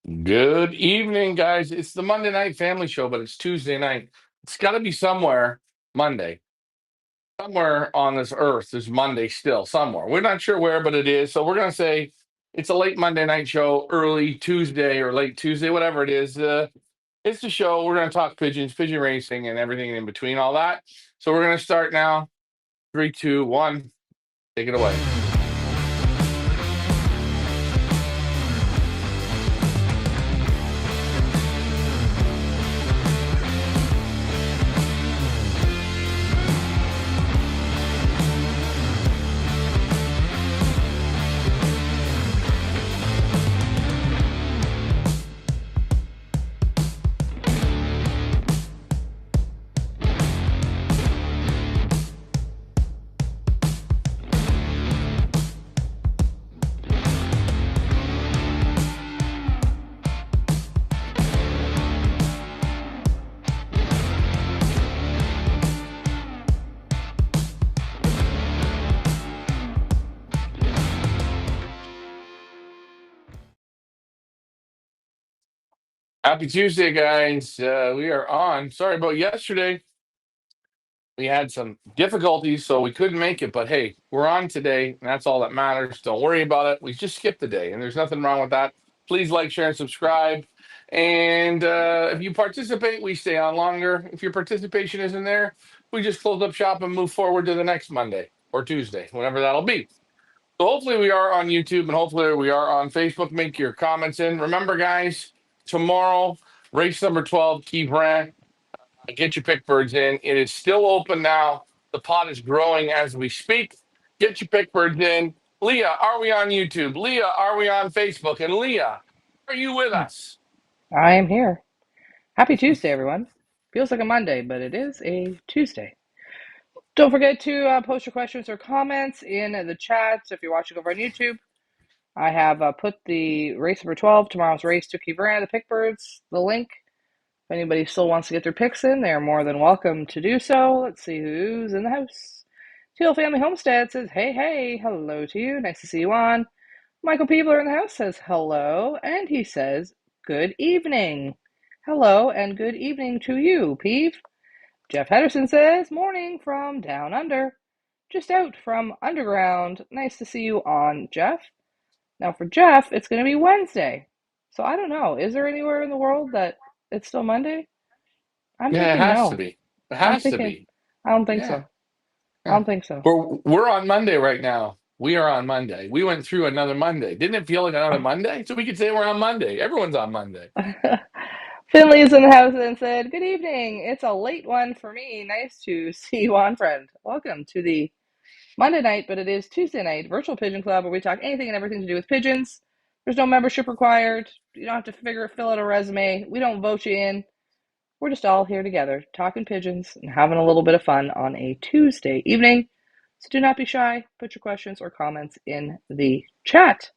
Good evening, guys. It's the Monday Night Family Show, but it's Tuesday night. It's got to be somewhere Monday. Somewhere on this earth is Monday still, somewhere. We're not sure where, but it is. So we're going to say it's a late Monday night show, early Tuesday or late Tuesday, whatever it is. It's the show. We're going to talk pigeons, pigeon racing, and everything in between, all that. So we're going to start now. Three, two, one. Take it away. Happy Tuesday, guys. We are on. Sorry about yesterday. We had some difficulties, so we couldn't make it. But hey, we're on today, and that's all that matters. Don't worry about it. We just skipped the day, and there's nothing wrong with that. Please like, share, and subscribe. And if you participate, we stay on longer. If your participation isn't there, we just close up shop and move forward to the next Monday or Tuesday, whenever that'll be. So hopefully we are on YouTube and hopefully we are on Facebook. Make your comments in. Remember, guys, tomorrow, race number 12, Key Brand. Get your pick birds in. It is still open now. The pot is growing as we speak. Get your pick birds in. Leah, are we on YouTube? Leah, are we on Facebook? And Leah, are you with us? I am here. Happy Tuesday, everyone. Feels like a Monday, but it is a Tuesday. Don't forget to post your questions or comments in the chat. So if you're watching over on YouTube, I have put the race number 12, tomorrow's race to Kivran, the Pickbirds, the link. If anybody still wants to get their picks in, they're more than welcome to do so. Let's see who's in the house. Teal Family Homestead says, hey, hey, hello to you. Nice to see you on. Michael Peebler in the house says hello, and he says good evening. Hello, and good evening to you, Peeve. Jeff Henderson says morning from down under. Just out from underground. Nice to see you on, Jeff. Now for Jeff, it's going to be Wednesday. So I don't know. Is there anywhere in the world that it's still Monday? I'm Yeah, it thinking has to no. be. It I'm has to thinking, be. I don't think Yeah, so. I yeah. don't think so. We're on Monday right now. We are on Monday. We went through another Monday. Didn't it feel like another Monday? So we could say we're on Monday. Everyone's on Monday. Finley is in the house and said, good evening. It's a late one for me. Nice to see you on, friend. Welcome to the Monday night, but it is Tuesday night, Virtual Pigeon Club, where we talk anything and everything to do with pigeons. There's no membership required. You don't have to fill out a resume. We don't vote you in. We're just all here together, talking pigeons and having a little bit of fun on a Tuesday evening. So do not be shy. Put your questions or comments in the chat.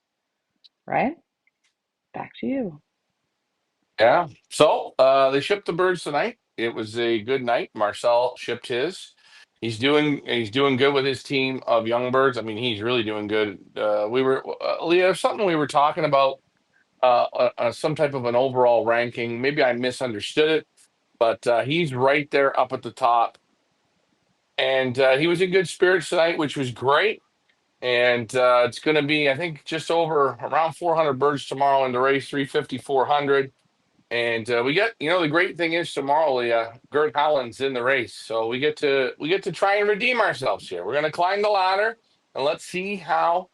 Ryan, back to you. Yeah. So they shipped the birds tonight. It was a good night. Marcel shipped his. He's doing good with his team of young birds. I mean, he's really doing good. We were Leah, something we were talking about some type of an overall ranking. Maybe I misunderstood it, but he's right there up at the top. And he was in good spirits tonight, which was great. And it's going to be, I think, just over around 400 birds tomorrow in the race, 350, 400. And we get, the great thing is tomorrow, Gert Holland's in the race, so we get to try and redeem ourselves here. We're going to climb the ladder, and let's see how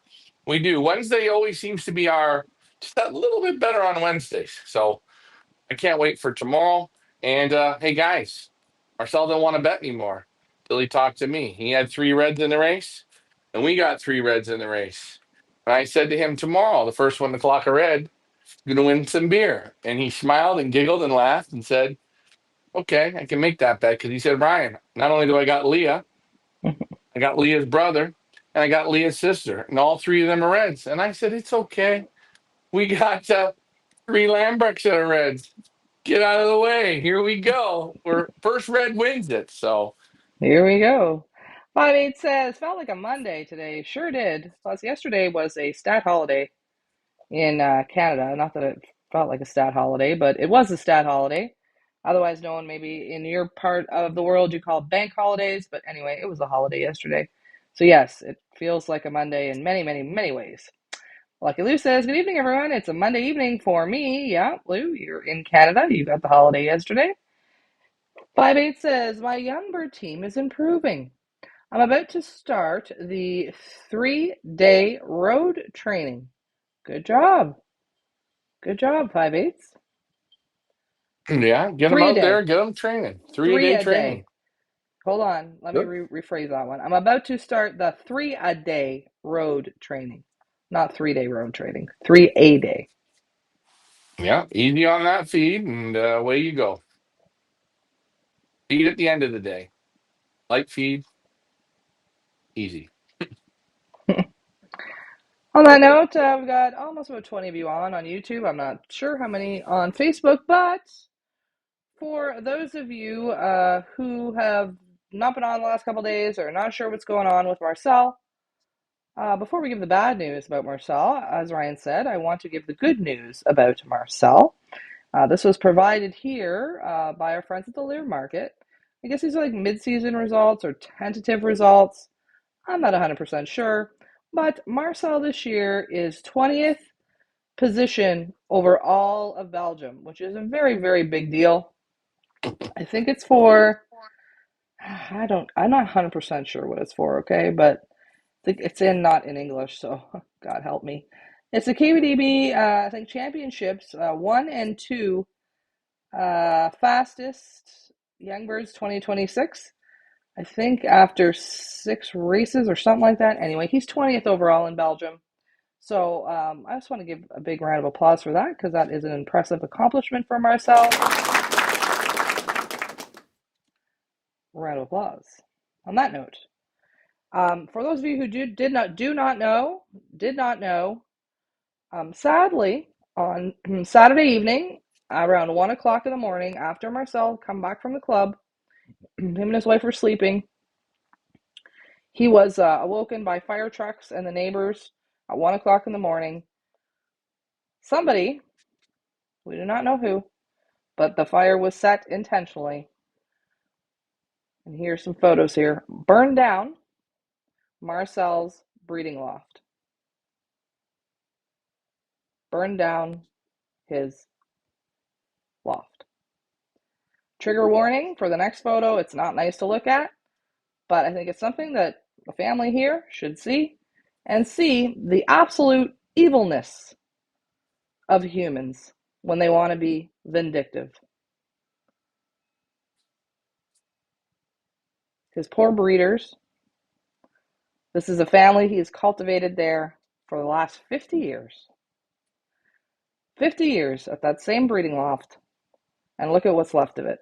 we do. Wednesday always seems to be our just a little bit better on Wednesdays, so I can't wait for tomorrow. And hey, guys, Marcel didn't want to bet anymore till he talked to me. He had three reds in the race, and we got three reds in the race. And I said to him tomorrow, the first one to clock a red going to win some beer. And he smiled and giggled and laughed and said, okay, I can make that bet. Because he said, Ryan, not only do I got Leah, I got Leah's brother, and I got Leah's sister. And all three of them are Reds. And I said, it's okay. We got three Lambrechts that are Reds. Get out of the way. Here we go. We're first Red wins it. So Here we go. 5-8 says, felt like a Monday today. Sure did. Plus, yesterday was a stat holiday in Canada. Not that it Felt like a stat holiday, but it was a stat holiday. Otherwise known maybe in your part of the world you call bank holidays, but anyway, it was a holiday yesterday. So yes, it feels like a Monday in many, many, many ways. Lucky Lou says, "Good evening, everyone. It's a Monday evening for me." Yeah, Lou, you're in Canada. You got the holiday yesterday. 5-8 says, "My young bird team is improving. I'm about to start the 3-day road training." Good job. Good job, 5-8. Yeah, get them Three a out there, day. get them training. Three a Three day a day. training. Hold on. Let me Good. rephrase that one. I'm about to start the 3-a-day road training. Not 3-day road training. 3-a-day. Yeah, easy on that feed, and away you go. Feed at the end of the day. Light feed, easy. On that note, we've got almost about 20 of you on YouTube. I'm not sure how many on Facebook, but for those of you who have not been on the last couple days or not sure what's going on with Marcel, before we give the bad news about Marcel, as Ryan said, I want to give the good news about Marcel. This was provided here by our friends at the Lear Market. I guess these are like mid-season results or tentative results. I'm not 100% sure, but Marcel this year is 20th position over all of Belgium, which is a very, very big deal. I think it's for, I'm not 100% sure what it's for, okay, but it's not in English, so God help me. It's the KBDB, I think, championships, 1 and 2, fastest Young Birds 2026. I think after 6 races or something like that. Anyway, he's 20th overall in Belgium. So I just want to give a big round of applause for that because that is an impressive accomplishment for Marcel. Round of applause. On that note, for those of you who did not know, sadly, on Saturday evening, around 1 o'clock in the morning, after Marcel come back from the club, him and his wife were sleeping. He was awoken by fire trucks and the neighbors at 1 o'clock in the morning. Somebody, we do not know who, but the fire was set intentionally. And here's some photos here. Burned down Marcel's breeding loft. Burned down his loft. Trigger warning for the next photo. It's not nice to look at, but I think it's something that the family here should see and see the absolute evilness of humans when they want to be vindictive. His poor breeders. This is a family he has cultivated there for the last 50 years. 50 years at that same breeding loft, and look at what's left of it.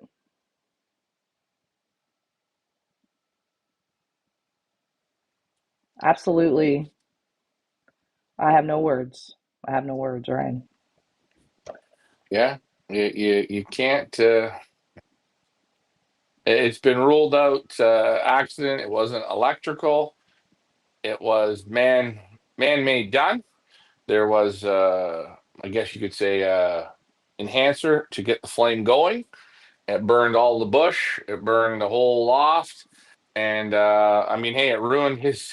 Absolutely, I have no words. I have no words, Ryan. Yeah, you can't. It's been ruled out accident. It wasn't electrical. It was man-made gun. There was, I guess you could say, enhancer to get the flame going. It burned all the bush. It burned the whole loft. And I mean, hey, it ruined his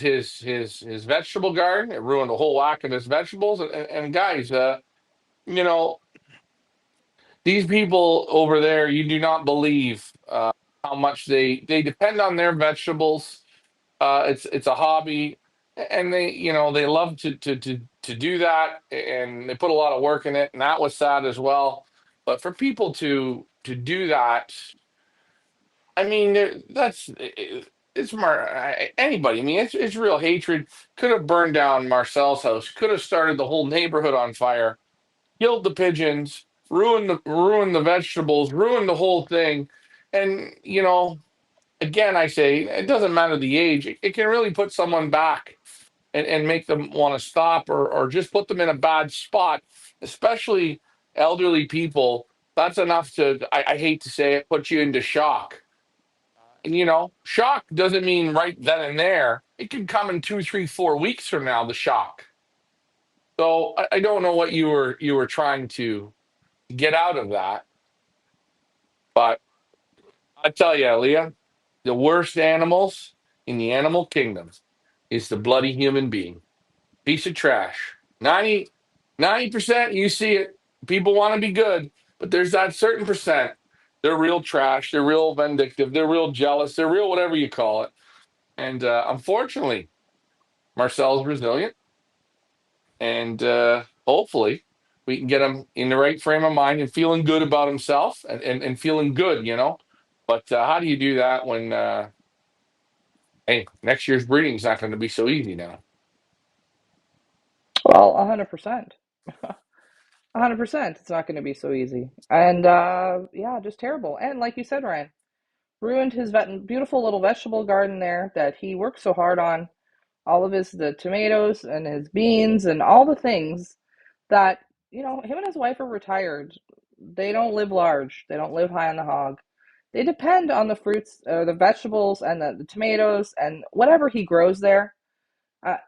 vegetable garden. It ruined a whole whack of his vegetables. And guys, you know, these people over there, you do not believe how much they depend on their vegetables. It's a hobby, and they love to do that, and they put a lot of work in it, and that was sad as well. But for people to do that, I mean, it's anybody. I mean, it's real hatred. Could have burned down Marcel's house. Could have started the whole neighborhood on fire. Killed the pigeons. Ruined the vegetables. Ruined the whole thing. And again, I say it doesn't matter the age. It can really put someone back and make them want to stop or just put them in a bad spot, especially elderly people. That's enough to, I hate to say it, put you into shock. And shock doesn't mean right then and there. It can come in 2, 3, 4 weeks from now, the shock. So I don't know what you were trying to. get out of that. But I tell you, Leah, the worst animals in the animal kingdom is the bloody human being. Piece of trash. 90% you see it. People want to be good, but there's that certain percent. They're real trash. They're real vindictive. They're real jealous. They're real whatever you call it. And unfortunately, Marcel's resilient. And hopefully we can get him in the right frame of mind and feeling good about himself and feeling good, you know. But how do you do that when, hey, next year's breeding is not going to be so easy now? Well, 100%. 100%. It's not going to be so easy. And yeah, just terrible. And like you said, Ryan, ruined his beautiful little vegetable garden there that he worked so hard on. All of the tomatoes and his beans and all the things that, him and his wife are retired. They don't live large. They don't live high on the hog. They depend on the fruits or the vegetables and the tomatoes and whatever he grows there.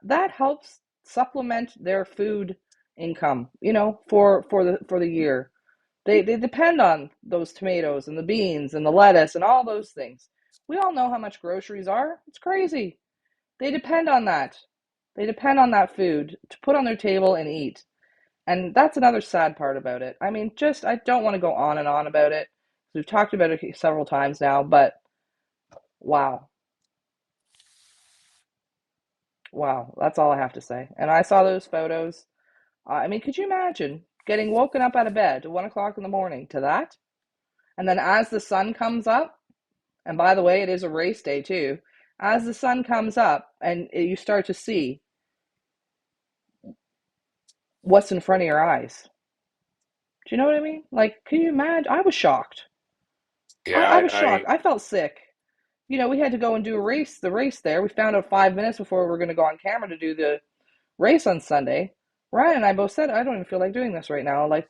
That helps supplement their food income, for the year. They depend on those tomatoes and the beans and the lettuce and all those things. We all know how much groceries are. It's crazy. They depend on that. They depend on that food to put on their table and eat. And that's another sad part about it. I mean, just I don't want to go on and on about it. We've talked about it several times now, but wow. Wow, that's all I have to say. And I saw those photos. I mean, could you imagine getting woken up out of bed at 1 o'clock in the morning to that? And then as the sun comes up, and by the way, it is a race day too, as the sun comes up and you start to see what's in front of your eyes. Do you know what I mean? Like, can you imagine? I was shocked. Yeah, I was shocked. I I felt sick. We had to go and do the race there. We found out 5 minutes before we were going to go on camera to do the race on Sunday. Ryan and I both said, I don't even feel like doing this right now. Like,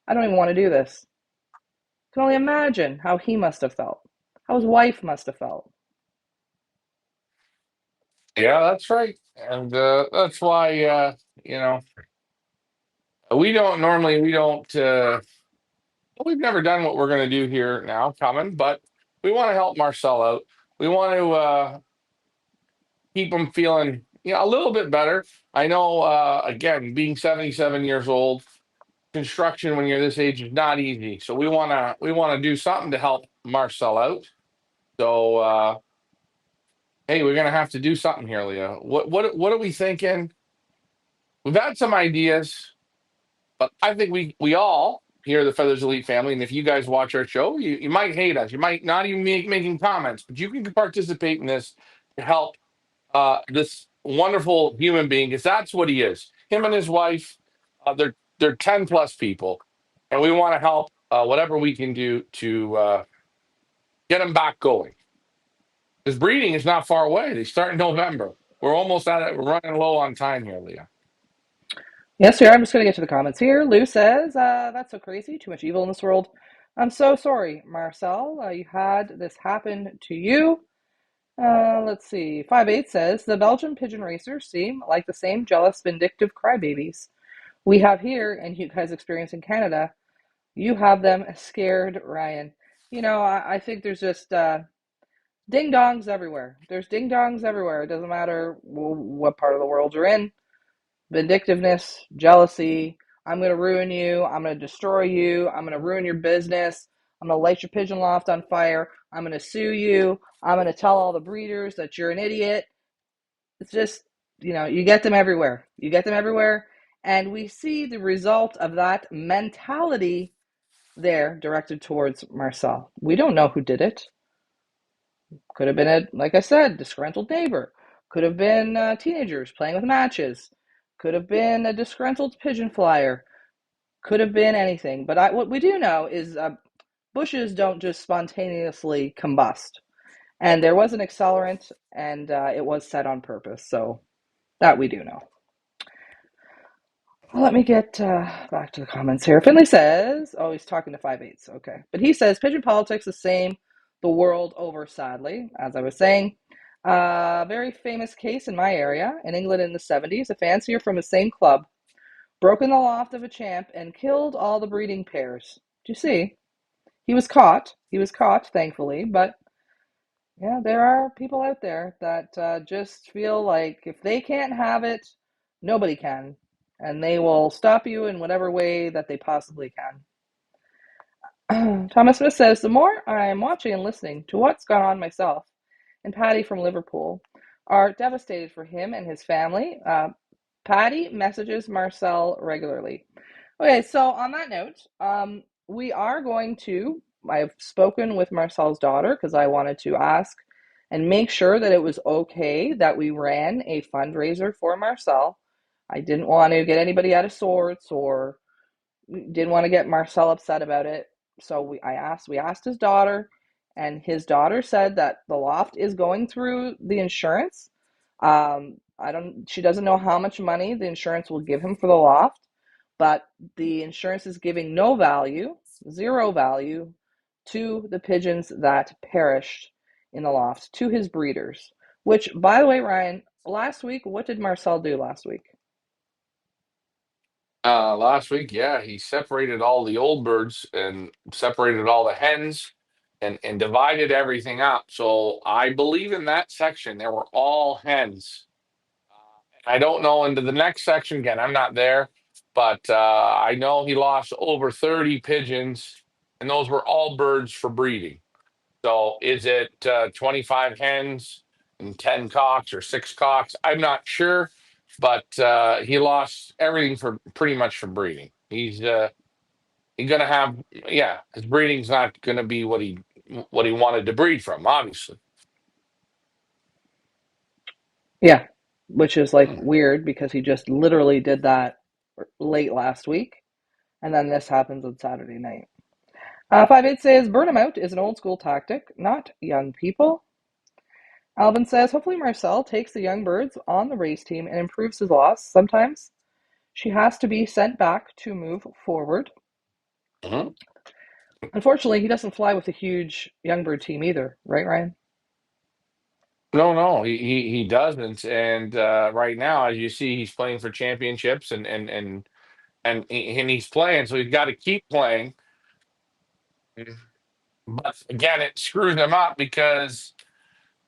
I don't even want to do this. I can only imagine how he must have felt, how his wife must have felt. yeah, that's right. And that's why you know, we don't we've never done what we're going to do here now coming, but we want to help Marcel out. We want to keep him feeling, a little bit better. I know, again, being 77 years old, construction when you're this age is not easy. So we want to do something to help Marcel out. So hey, we're gonna have to do something here, Leah. What are we thinking? We've had some ideas, but I think we all here, the Feathers Elite family, and if you guys watch our show, you might hate us. You might not even be making comments, but you can participate in this to help this wonderful human being, because that's what he is. Him and his wife, they're 10 plus people, and we want to help whatever we can do to get him back going. His breeding is not far away. They start in November. We're almost at it. We're running low on time here, Leah. Yes, sir. I'm just going to get to the comments here. Lou says, that's so crazy. Too much evil in this world. I'm so sorry, Marcel. You had this happen to you. Let's see. 5-8 says, the Belgian pigeon racers seem like the same jealous, vindictive crybabies we have here and you guys experience in Canada. You have them scared, Ryan. I think there's just ding dongs everywhere. There's ding dongs everywhere. It doesn't matter what part of the world you're in. Vindictiveness, jealousy. I'm going to ruin you. I'm going to destroy you. I'm going to ruin your business. I'm going to light your pigeon loft on fire. I'm going to sue you. I'm going to tell all the breeders that you're an idiot. It's just, you get them everywhere. You get them everywhere. And we see the result of that mentality there directed towards Marcel. We don't know who did it. Could have been like I said, disgruntled neighbor. Could have been teenagers playing with matches. Could have been a disgruntled pigeon flyer. Could have been anything. But what we do know is bushes don't just spontaneously combust. And there was an accelerant, and it was set on purpose. So that we do know. Well, let me get back to the comments here. Finley says, oh, he's talking to 5-8s. Okay. But he says, pigeon politics the same the world over, sadly, as I was saying. Very famous case in my area in England in the 70s. A fancier from the same club broken the loft of a champ and killed all the breeding pairs. Do you see? He was caught. He was caught, thankfully. But yeah, there are people out there that just feel like if they can't have it, nobody can. And they will stop you in whatever way that they possibly can. Thomas Smith says, the more I'm watching and listening to what's gone on myself and Patty from Liverpool are devastated for him and his family. Patty messages Marcel regularly. Okay, so on that note, we are going to. I've spoken with Marcel's daughter because I wanted to ask and make sure that it was okay that we ran a fundraiser for Marcel. I didn't want to get anybody out of sorts or didn't want to get Marcel upset about it. So we asked his daughter, and his daughter said that the loft is going through the insurance. She doesn't know how much money the insurance will give him for the loft, but the insurance is giving no value, zero value, to the pigeons that perished in the loft, to his breeders. Which, by the way, Ryan, last week, what did Marcel do last week? Last week, yeah, he separated all the old birds and separated all the hens and divided everything up. So I believe in that section there were all hens. I don't know into the next section again. I'm not there, but I know he lost over 30 pigeons, and those were all birds for breeding. So is it 25 hens and 10 cocks or 6 cocks? I'm not sure, but he lost everything for pretty much for breeding. He's gonna have, yeah, his breeding's not gonna be what he wanted to breed from, obviously. Yeah, which is like weird because he just literally did that late last week, and then this happens on Saturday night. 58 says burn them out is an old school tactic, not young people. Alvin says hopefully Marcel takes the young birds on the race team and improves his loss. Sometimes she has to be sent back to move forward. Mhm. Unfortunately, he doesn't fly with a huge young bird team either, right, Ryan? No, no, he doesn't. And right now, as you see, he's playing for championships and he's playing, so he's got to keep playing. But again, it screws him up because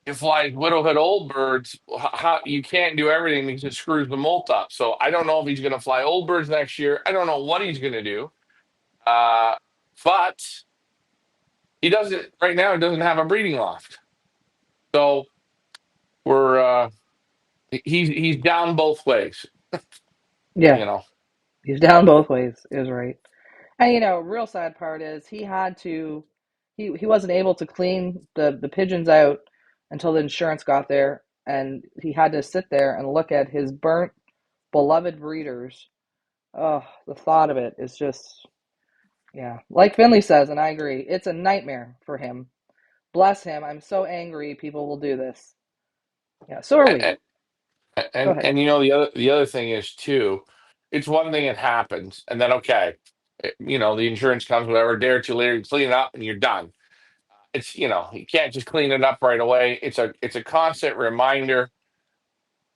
if like widowhood old birds, how you can't do everything because it screws the molt up. So I don't know if he's going to fly old birds next year. I don't know what he's going to do. Uh, but he doesn't right now. He doesn't have a breeding loft, so we're he's down both ways. Yeah, You know. he's down both ways, is right. And real sad part is he had to he wasn't able to clean the pigeons out until the insurance got there and he had to sit there and look at his burnt beloved breeders. Oh, the thought of it is just yeah. Like Finley says, and I agree, it's a nightmare for him. Bless him. I'm so angry people will do this. Yeah, so are we. And, Go and ahead. and the other thing is too, it's one thing it happens, and then okay, the insurance comes whatever, a day or two later, you clean it up and you're done. It's you can't just clean it up right away. It's a constant reminder,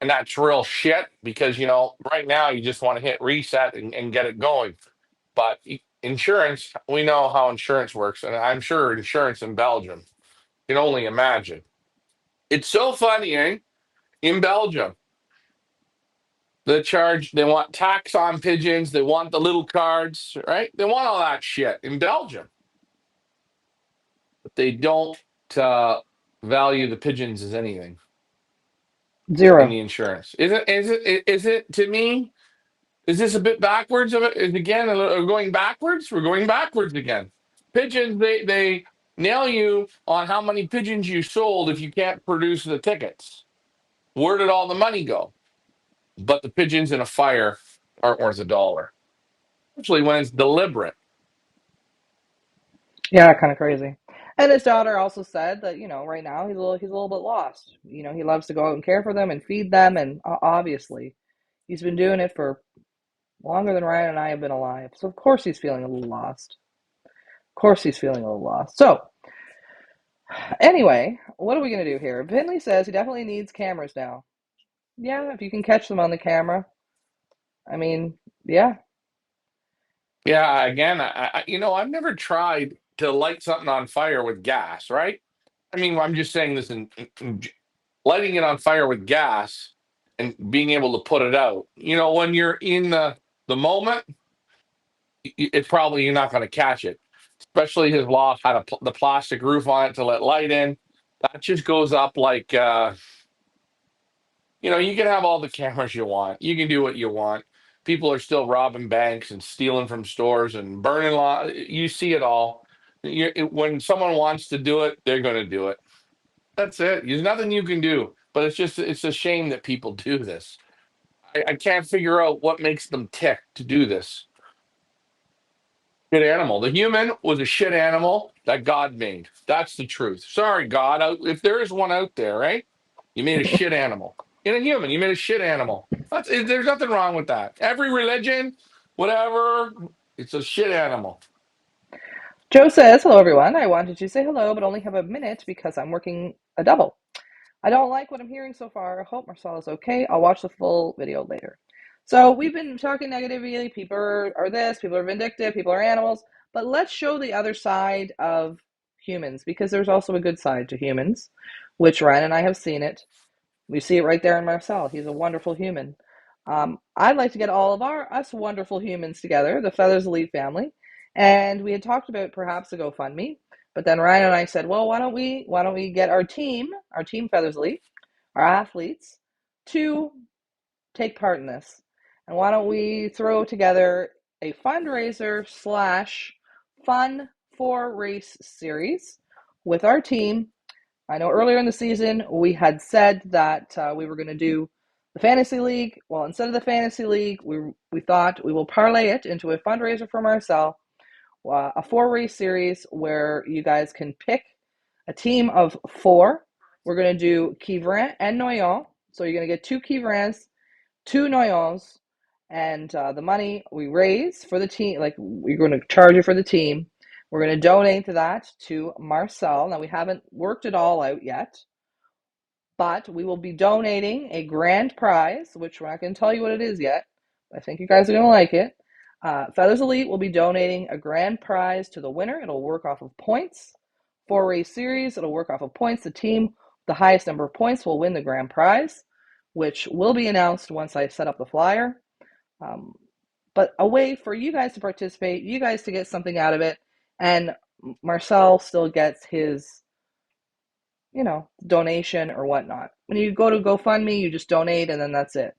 and that's real shit because right now you just want to hit reset and get it going. But insurance, we know how insurance works, and I'm sure insurance in Belgium can only imagine. It's so funny, eh? In Belgium, they want tax on pigeons, they want the little cards, right? They want all that shit in Belgium, but they don't uh, value the pigeons as anything in Zero. the insurance. Is it to me? Is this a bit backwards of it? Is again going backwards? We're going backwards again. Pigeons, they nail you on how many pigeons you sold if you can't produce the tickets. Where did all the money go? But the pigeons in a fire aren't worth a dollar. Especially when it's deliberate. Yeah, kind of crazy. And his daughter also said that, right now he's a little bit lost. He loves to go out and care for them and feed them, and obviously he's been doing it for longer than Ryan and I have been alive. So of course he's feeling a little lost. Of course he's feeling a little lost. So anyway, what are we gonna do here? Vinley says he definitely needs cameras now. Yeah, if you can catch them on the camera. I mean, Yeah. Yeah, again, I've never tried to light something on fire with gas, right? I mean, I'm just saying this lighting it on fire with gas and being able to put it out. When you're in the moment, it probably you're not going to catch it. Especially his loft had the plastic roof on it to let light in. That just goes up like you can have all the cameras you want. You can do what you want. People are still robbing banks and stealing from stores and burning You see it all. When someone wants to do it, they're going to do it. That's it. There's nothing you can do. But it's a shame that people do this. I can't figure out what makes them tick to do this. Shit animal. The human was a shit animal that God made. That's the truth. Sorry, God. If there is one out there, right? You made a shit animal. In a human, you made a shit animal. There's nothing wrong with that. Every religion, whatever, it's a shit animal. Joe says, hello, everyone. I wanted to say hello, but only have a minute because I'm working a double. I don't like what I'm hearing so far. I hope Marcel is okay. I'll watch the full video later. So we've been talking negatively. People are this, people are vindictive, people are animals. But let's show the other side of humans because there's also a good side to humans, which Ryan and I have seen it. We see it right there in Marcel. He's a wonderful human. I'd like to get all of us wonderful humans together, the Feathers Elite family, and we had talked about perhaps a GoFundMe. But then Ryan and I said, well, why don't we get our team Feathers Elite, our athletes, to take part in this, and why don't we throw together a fundraiser slash fun for race series with our team. I know earlier in the season we had said that we were going to do the fantasy league. Well, instead of the fantasy league, we thought we will parlay it into a fundraiser for Marcel, a 4 race series where you guys can pick a team of 4. We're going to do Quievrin and Noyon. So you're going to get 2 Quievrins, 2 Noyons, and the money we raise for the team, like we're going to charge it for the team. We're going to donate that to Marcel. Now, we haven't worked it all out yet, but we will be donating a grand prize, which we're not going to tell you what it is yet. I think you guys are going to like it. Feathers Elite will be donating a grand prize to the winner. It'll work off of points. 4 race series, it'll work off of points. The team with the highest number of points will win the grand prize, which will be announced once I set up the flyer. Um, but a way for you guys to participate, you guys to get something out of it, and Marcel still gets his donation or whatnot. When you go to GoFundMe, you just donate and then that's it.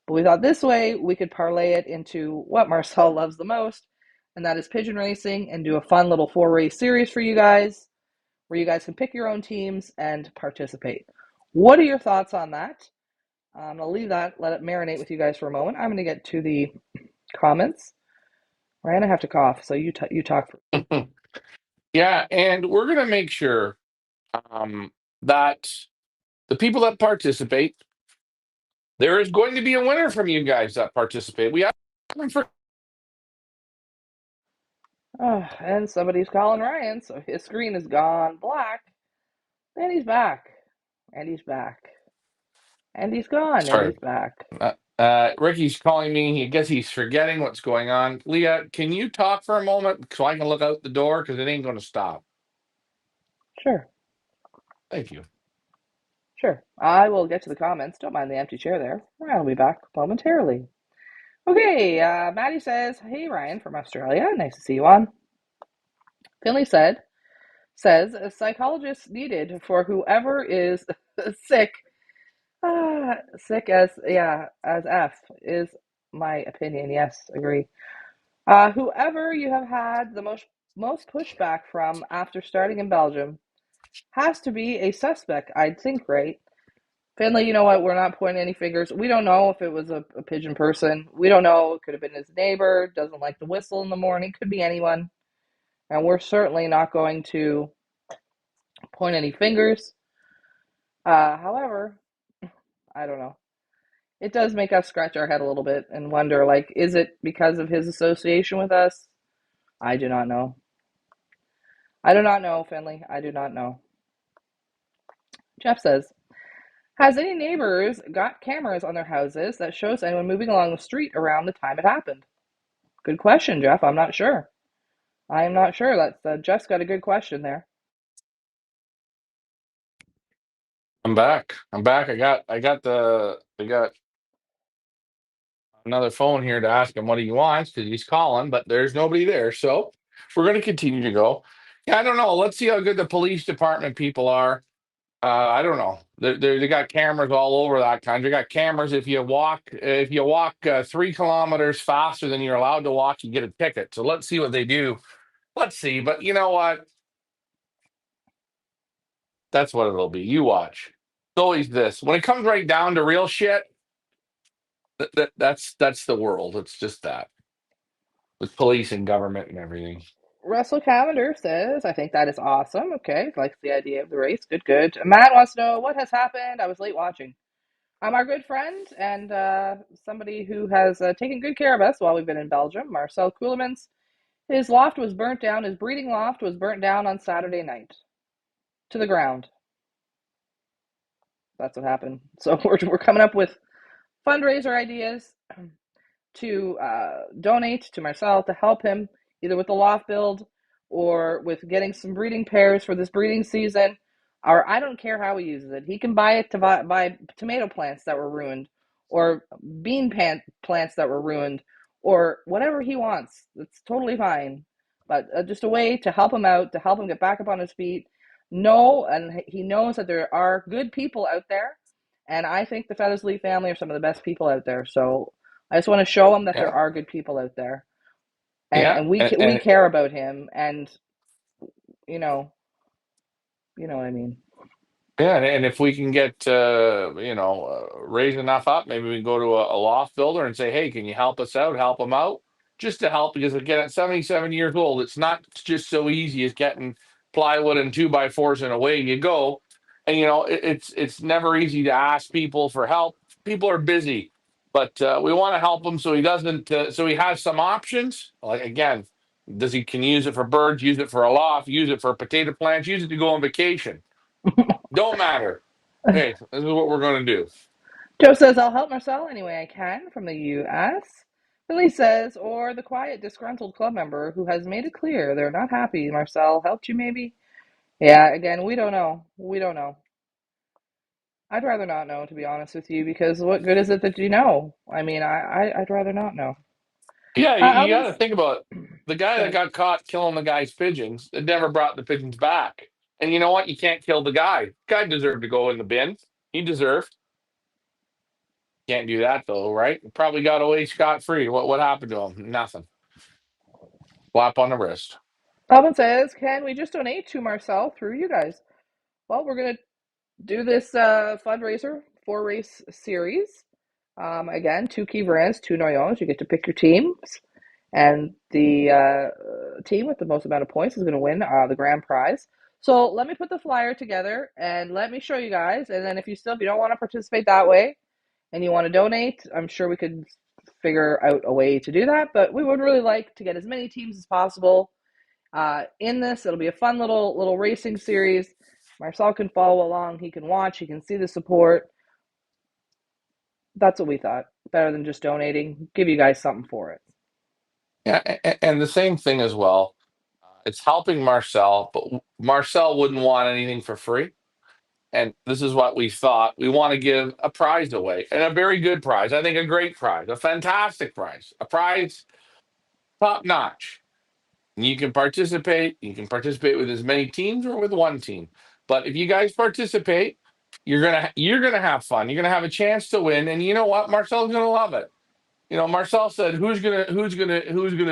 But we thought this way we could parlay it into what Marcel loves the most, and that is pigeon racing, and do a fun little 4 race series for you guys where you guys can pick your own teams and participate. What are your thoughts on that? I'll leave that, let it marinate with you guys for a moment. I'm going to get to the comments. Ryan, I have to cough, so you talk. Yeah, and we're going to make sure that the people that participate, there is going to be a winner from you guys that participate. We have for Oh, and somebody's calling Ryan, so his screen is gone black. And he's back. And he's back. And he's gone. And sorry. he's back. Ricky's calling me. I guess he's forgetting what's going on. Leah, can you talk for a moment so I can look out the door because it ain't going to stop? Sure. Thank you. Sure. I will get to the comments. Don't mind the empty chair there. I'll be back momentarily. Okay, Maddie says, hey Ryan from Australia. Nice to see you on. Finley says a psychologist needed for whoever is sick. Sick as F is my opinion. Yes, agree. Whoever you have had the most pushback from after starting in Belgium has to be a suspect, I'd think, right? Finley, you know what? We're not pointing any fingers. We don't know if it was a pigeon person. We don't know. It could have been his neighbor, doesn't like the whistle in the morning. Could be anyone. And we're certainly not going to point any fingers. However, I don't know. It does make us scratch our head a little bit and wonder, like, is it because of his association with us? I do not know. I do not know, Finley. I do not know. Jeff says, has any neighbors got cameras on their houses that shows anyone moving along the street around the time it happened? Good question, Jeff. I'm not sure. I am not sure. That's Jeff's got a good question there. I'm back. I'm back. I got another phone here to ask him what he wants because he's calling, but there's nobody there. So we're going to continue to go. Yeah, I don't know. Let's see how good the police department people are. I don't know. They got cameras all over that country. They got cameras. If you walk 3 kilometers faster than you're allowed to walk, you get a ticket. So let's see what they do. Let's see. But you know what? That's what it'll be. You watch. It's always this. When it comes right down to real shit, that's the world. It's just that with police and government and everything. Russell Cavender says, I think that is awesome. Okay, likes the idea of the race. Good, good. Matt wants to know what has happened. I was late watching. Our good friend and somebody who has taken good care of us while we've been in Belgium, Marcel Kuhlemans. His loft was burnt down. His breeding loft was burnt down on Saturday night to the ground. That's what happened. So we're coming up with fundraiser ideas to donate to Marcel to help him either with the loft build or with getting some breeding pairs for this breeding season. Or I don't care how he uses it. He can buy it to buy tomato plants that were ruined, or plants that were ruined, or whatever he wants. It's totally fine. But just a way to help him out, to help him get back up on his feet. And he knows that there are good people out there. And I think the Feathersleaf family are some of the best people out there. So I just want to show him that there Yeah, are good people out there, and yeah, and we and care about him, and you know you know what I mean. yeah, and if we can get raise enough up, maybe we can go to a loft builder and say, "Hey, can you help us out? Help them out." Just to help, because again, at 77 years old, it's not just so easy as getting plywood and 2x4s and away you go. And it's never easy to ask people for help. People are busy, but we want to help him so he doesn't. So he has some options. Like again, does he can use it for birds, use it for a loft, use it for potato plants, use it to go on vacation. Don't matter. Hey, this is what we're going to do. Joe says I'll help Marcel any way I can from the U.S. Billy says, or the quiet, disgruntled club member who has made it clear they're not happy. Marcel helped you, maybe. Yeah, again, we don't know. We don't know. I'd rather not know, to be honest with you, because what good is it that you know? I mean, I'd rather not know. Yeah, you got to Alvin's, think about the guy go that ahead. got caught killing the guy's pigeons that never brought the pigeons back. And you know what? You can't kill the guy. Guy deserved to go in the bin. He deserved. Can't do that though, right? Probably got away scot free. What happened to him? Nothing. Slap on the wrist. Alvin says, can we just donate to Marcel through you guys? Well, we're going to do this fundraiser 4 race series. Again, 2 Kivrans, 2 Noyons. You get to pick your teams, and the team with the most amount of points is going to win the grand prize. So let me put the flyer together and let me show you guys. And then if you don't want to participate that way and you want to donate, I'm sure we could figure out a way to do that. But we would really like to get as many teams as possible in this. It'll be a fun little racing series. Marcel can follow along. He can watch. He can see the support. That's what we thought. Better than just donating. Give you guys something for it. Yeah, and the same thing as well. It's helping Marcel, but Marcel wouldn't want anything for free. And this is what we thought. We want to give a prize away, and a very good prize. I think a great prize, a fantastic prize, a prize top notch. And you can participate. You can participate with as many teams or with one team. But if you guys participate, you're gonna have fun. You're gonna have a chance to win. And you know what? Marcel's gonna love it. Marcel said, "Who's gonna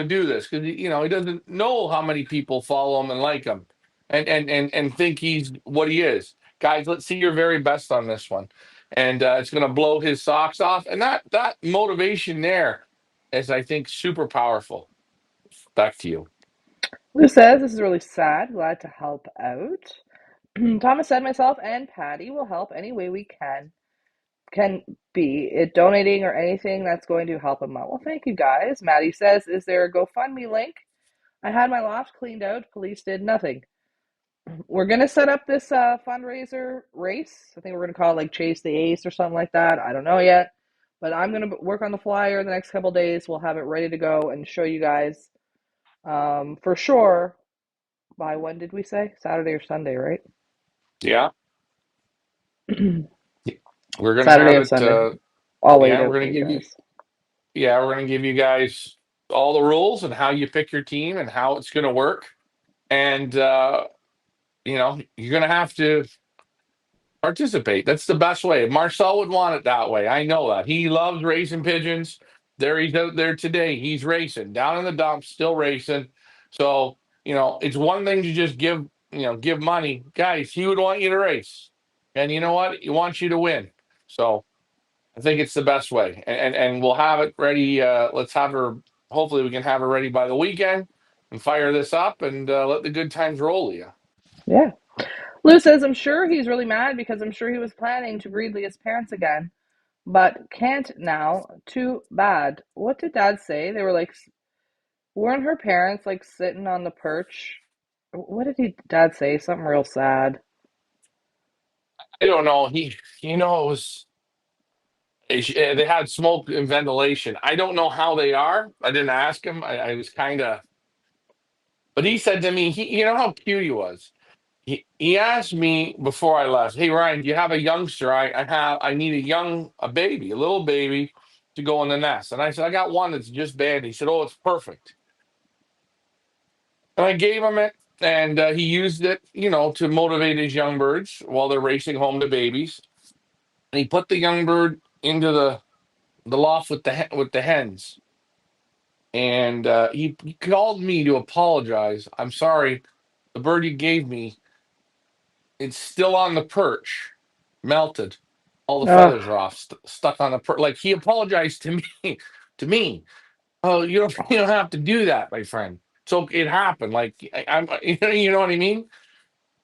do this?" Because he doesn't know how many people follow him and like him, and think he's what he is. Guys, let's see your very best on this one, and it's gonna blow his socks off. And that motivation there is, I think, super powerful. Back to you. Lou says, this is really sad. Glad to help out. Thomas said, myself and Patty will help any way we can be it donating or anything that's going to help him out. Well, thank you guys. Maddie says, is there a GoFundMe link? I had my loft cleaned out. Police did nothing. We're going to set up this fundraiser race. I think we're going to call it like Chase the Ace or something like that. I don't know yet. But I'm gonna work on the flyer the next couple days. We'll have it ready to go and show you guys for sure by when did we say Saturday or Sunday, right? Yeah, we're gonna Saturday have or it. Sunday. I'll lay it Yeah, out for you guys. we're gonna give you guys all the rules and how you pick your team and how it's gonna work. And you're gonna have to participate. That's the best way. Marcel would want it that way. I know that. He loves racing pigeons. There he's out there today. He's racing down in the dumps, still racing. So, it's one thing to just give money. Guys, he would want you to race. And you know what? He wants you to win. So I think it's the best way. And we'll have it ready. Let's have her, hopefully we can have her ready by the weekend and fire this up and let the good times roll, Leah. Yeah. Lou says, I'm sure he's really mad because I'm sure he was planning to breed Leah's parents again, but can't now. Too bad. What did Dad say? They were like, weren't her parents like sitting on the perch? What did Dad say? Something real sad. I don't know. It was. They had smoke and ventilation. I don't know how they are. I didn't ask him. I was kind of, but he said to me, you know how cute he was. He asked me before I left, "Hey Ryan, do you have a youngster? I need a baby, a little baby, to go in the nest." And I said, "I got one that's just bad." He said, "Oh, it's perfect." And I gave him it, and he used it, to motivate his young birds while they're racing home to babies. And he put the young bird into the loft with the hens. And he called me to apologize. I'm sorry, the bird you gave me, it's still on the perch, melted. All the Ugh. feathers are off, stuck on the perch. Like he apologized to me, to me. Oh, you don't you don't have to do that, my friend. So it happened. Like I'm, you know what I mean.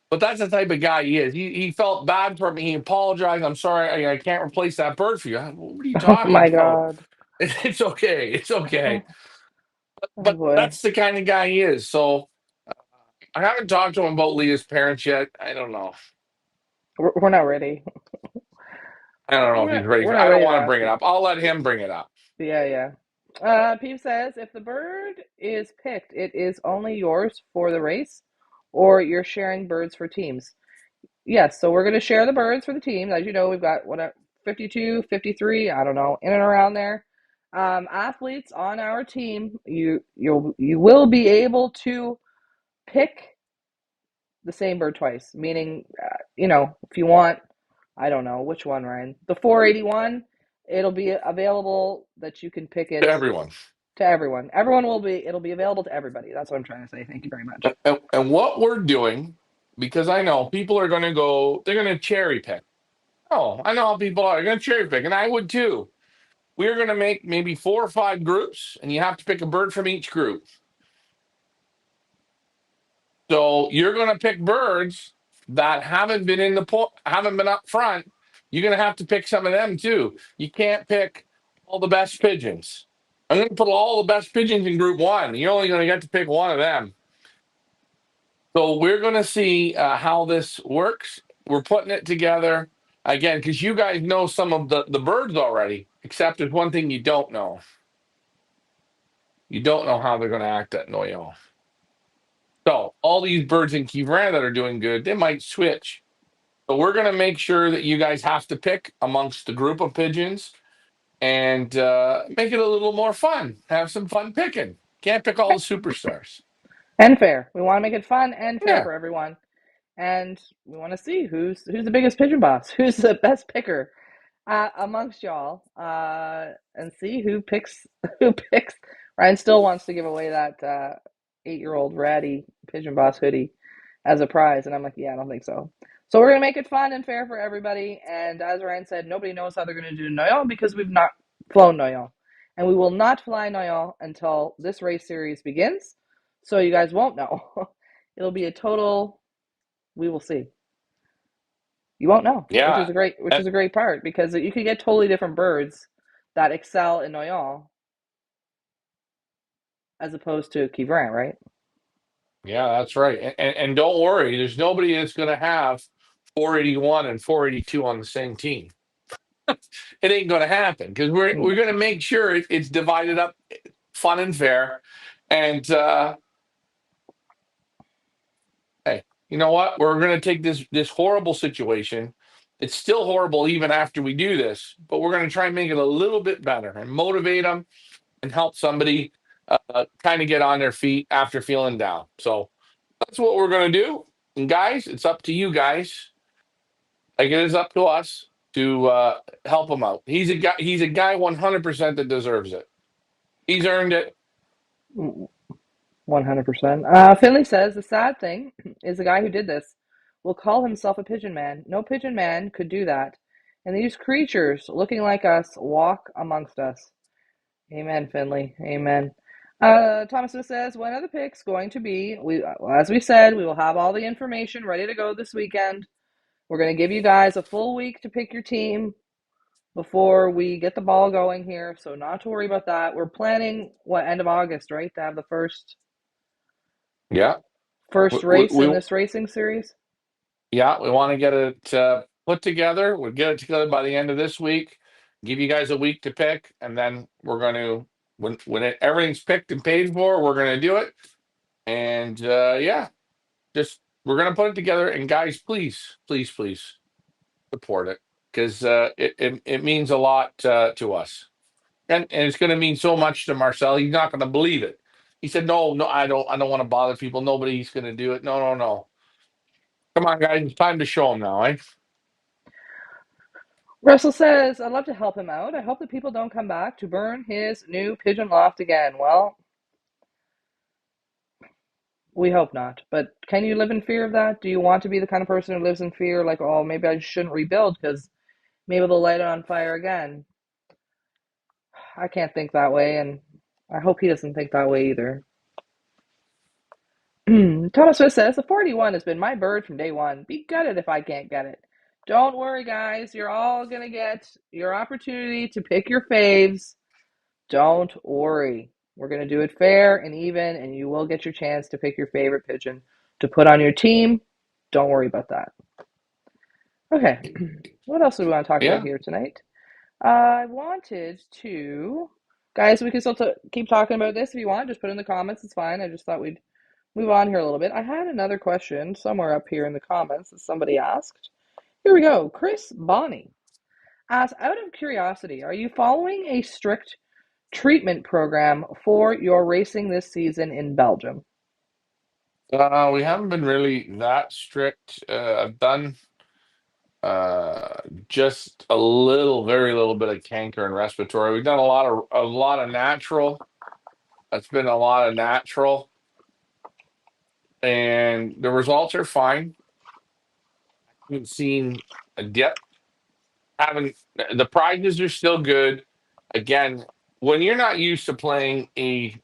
But that's the type of guy he is. He felt bad for me. He apologized. I'm sorry. I can't replace that bird for you. What are you Oh talking my about? God. It's okay. It's Oh, okay. oh But boy. that's the kind of guy he is. So I haven't talked to him about Leah's parents yet. I don't know. We're not ready. I don't know if he's ready We're for. not I don't ready to want to ask bring it him. up. I'll let him bring it up. Yeah, yeah. Peep says, if the bird is picked, it is only yours for the race, or you're sharing birds for teams. Yes, so we're going to share the birds for the team. As you know, we've got 52, 53, I don't know, in and around there. Athletes on our team, you will be able to pick the same bird twice. Meaning, if you want, I don't know which one, Ryan. The 481, it'll be available that you can pick To it everyone. to everyone. It'll be available to everybody. That's what I'm trying to say. Thank you very much. And what we're doing, because I know people are going to go, they're going to cherry pick. Oh, I know how people are going to cherry pick, and I would too. We're going to make maybe 4 or 5 groups, and you have to pick a bird from each group. So you're going to pick birds that haven't been up front. You're going to have to pick some of them too. You can't pick all the best pigeons. I'm going to put all the best pigeons in group one. You're only going to get to pick one of them. So we're going to see how this works. We're putting it together again because you guys know some of the birds already, except there's one thing you don't know. You don't know how they're going to act at Noyon. So all these birds in Kivran that are doing good, they might switch. So we're going to make sure that you guys have to pick amongst the group of pigeons and make it a little more fun. Have some fun picking. Can't pick all the superstars. And fair. We want to make it fun and fair Yeah, for everyone. And we want to see who's the biggest pigeon boss, who's the best picker amongst y'all, and see who picks who picks. Ryan still wants to give away that 8-year-old ratty pigeon boss hoodie as a prize, and I'm like, yeah, I don't think so. So we're gonna make it fun and fair for everybody. And as Ryan said, nobody knows how they're gonna do Noyon because we've not flown Noyon, and we will not fly Noyon until this race series begins. So you guys won't know. It'll be a total. We will see. You won't know, yeah. which is a great part because you could get totally different birds that excel in Noyon as opposed to Kivrin, right? Yeah, that's right. And don't worry, there's nobody that's going to have 481 and 482 on the same team. It ain't going to happen because we're going to make sure it's divided up, fun and fair. And hey, you know what? We're going to take this horrible situation. It's still horrible even after we do this, but we're going to try and make it a little bit better and motivate them and help somebody kind of get on their feet after feeling down. So that's what we're going to do. And guys, it's up to you guys. Like it is up to us to help him out. He's a guy. He's a guy 100% that deserves it. He's earned it. 100%. Finley says the sad thing is the guy who did this will call himself a pigeon man. No pigeon man could do that. And these creatures looking like us walk amongst us. Amen, Finley. Amen. Thomas Smith says, when are the picks going to be? As we said, we will have all the information ready to go this weekend. We're going to give you guys a full week to pick your team before we get the ball going here. So not to worry about that. We're planning end of August, right? To have the Yeah. first race in We this racing series. yeah, we want to get it put together. We'll get it together by the end of this week. Give you guys a week to pick, and then we're going to everything's picked and paid for, we're going to do it. And yeah, just we're going to put it together. And guys, please, please, please support it because it means a lot to us, and it's going to mean so much to Marcel. He's not going to believe it. He said, "No, no, I don't want to bother people. Nobody's going to do it. No, no, no. Come on, guys, it's time to show them now, eh?" Russell says, I'd love to help him out. I hope that people don't come back to burn his new pigeon loft again. Well, we hope not. But can you live in fear of that? Do you want to be the kind of person who lives in fear, like, oh, maybe I shouldn't rebuild because maybe they'll light it on fire again? I can't think that way, and I hope he doesn't think that way either. Thomas Swift says, the 41 has been my bird from day one. Be gutted if I can't get it. Don't worry, guys. You're all going to get your opportunity to pick your faves. Don't worry. We're going to do it fair and even, and you will get your chance to pick your favorite pigeon to put on your team. Don't worry about that. Okay. What else do we want to talk about Yeah, here tonight? I wanted to, guys, we can still keep talking about this if you want. Just put it in the comments. It's fine. I just thought we'd move on here a little bit. I had another question somewhere up here in the comments that somebody asked. Here we go. Chris Bonney asks, out of curiosity, are you following a strict treatment program for your racing this season in Belgium? we haven't been really that strict. I've done uh, just a little, very little bit of canker and respiratory. We've done a lot of natural. It's been a lot of natural, and the results are fine. Haven't seen a dip. Haven't The prizes are still good. Again, when you're not used to playing a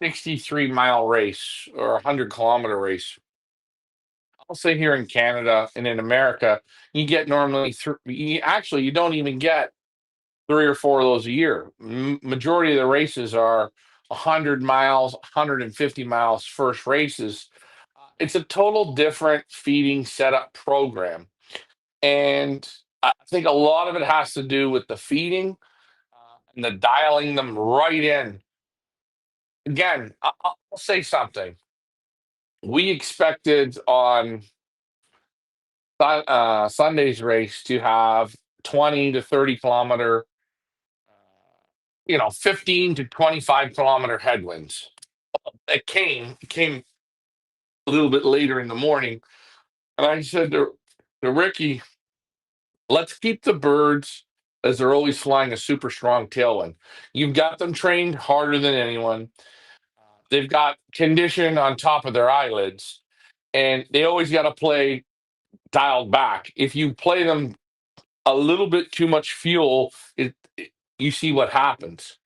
63-mile race or a 100-kilometer race, I'll say here in Canada and in America, you get normally actually you don't even get three or four of those a year. Majority of the races are 100 miles, 150 miles first races. It's a total different feeding setup program. And I think a lot of it has to do with the feeding and the dialing them right in. Again, I'll say something. We expected on Sunday's race to have 20 to 30 kilometer, 15 to 25 kilometer headwinds. It came a little bit later in the morning, and I said to Ricky, let's keep the birds as they're always flying a super strong tailwind. You've got them trained harder than anyone. They've got condition on top of their eyelids, and they always got to play dialed back. If you play them a little bit too much fuel, you see what happens.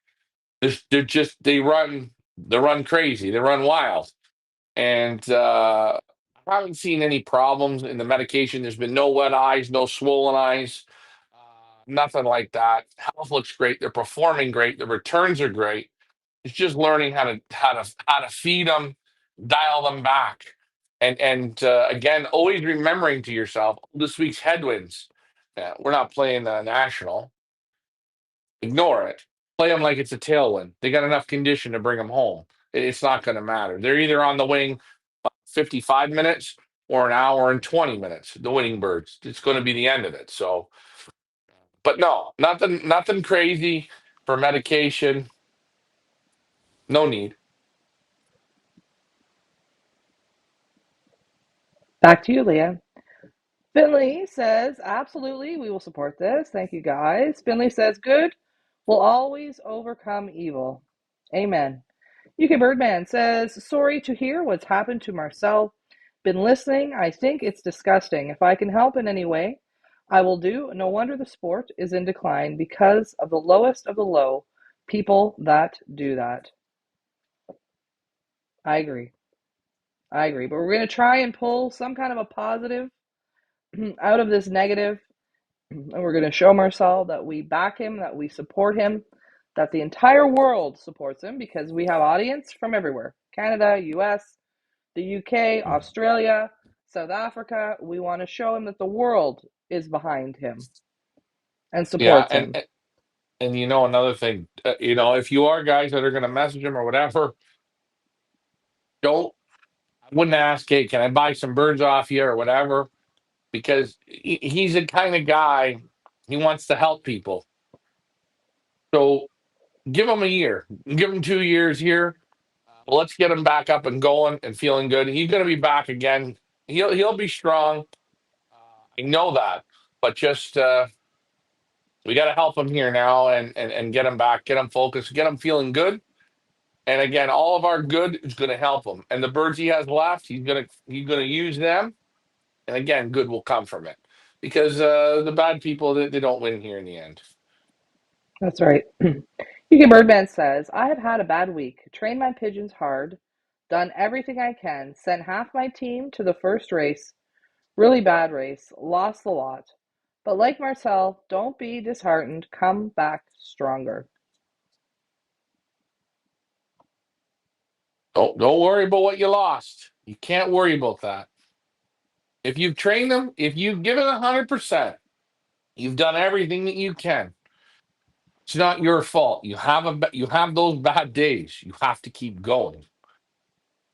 They're just they run crazy, they run wild, and I haven't seen any problems in the medication. There's been no wet eyes, no swollen eyes, nothing like that. Health looks great. They're performing great. The returns are great. It's just learning how to feed them, dial them back, and again, always remembering to yourself this week's headwinds. Yeah, we're not playing the national. Ignore it. Play them like it's a tailwind. They got enough condition to bring them home. It's not going to matter. They're either on the wing 55 minutes or an hour and 20 minutes. The winning birds. It's going to be the end of it. So, but no, nothing crazy for medication. No need. Back to you, Leah. Finley says, absolutely, we will support this. Thank you, guys. Finley says, good will always overcome evil. Amen. UK Birdman says, sorry to hear what's happened to Marcel. Been listening. I think it's disgusting. If I can help in any way, I will do. No wonder the sport is in decline because of the lowest of the low people that do that. I agree. I agree. But we're going to try and pull some kind of a positive out of this negative. And we're going to show Marcel that we back him, that we support him, that the entire world supports him because we have audience from everywhere. Canada, US, the UK, Australia, South Africa. We want to show him that the world is behind him and Yeah, supports and him. and, and another thing, if you are guys that are going to message him or whatever, don't. I wouldn't ask, hey, can I buy some birds off you or whatever, because he's the kind of guy, he wants to help people. So give him a year, give him 2 years here. Let's get him back up and going and feeling good. He's going to be back again. He'll be strong. I know that, but just we got to help him here now and get him back, get him focused, get him feeling good. And again, all of our good is going to help him. And the birds he has left, he's gonna use them. And again, good will come from it because the bad people they don't win here in the end. That's right. UK Birdman says, I have had a bad week. Trained my pigeons hard, done everything I can, sent half my team to the first race. Really bad race, lost a lot. But like Marcel, don't be disheartened. Come back stronger. Don't worry about what you lost. You can't worry about that. If you've trained them, if you've given 100%, you've done everything that you can. It's not your fault. You have those bad days. You have to keep going,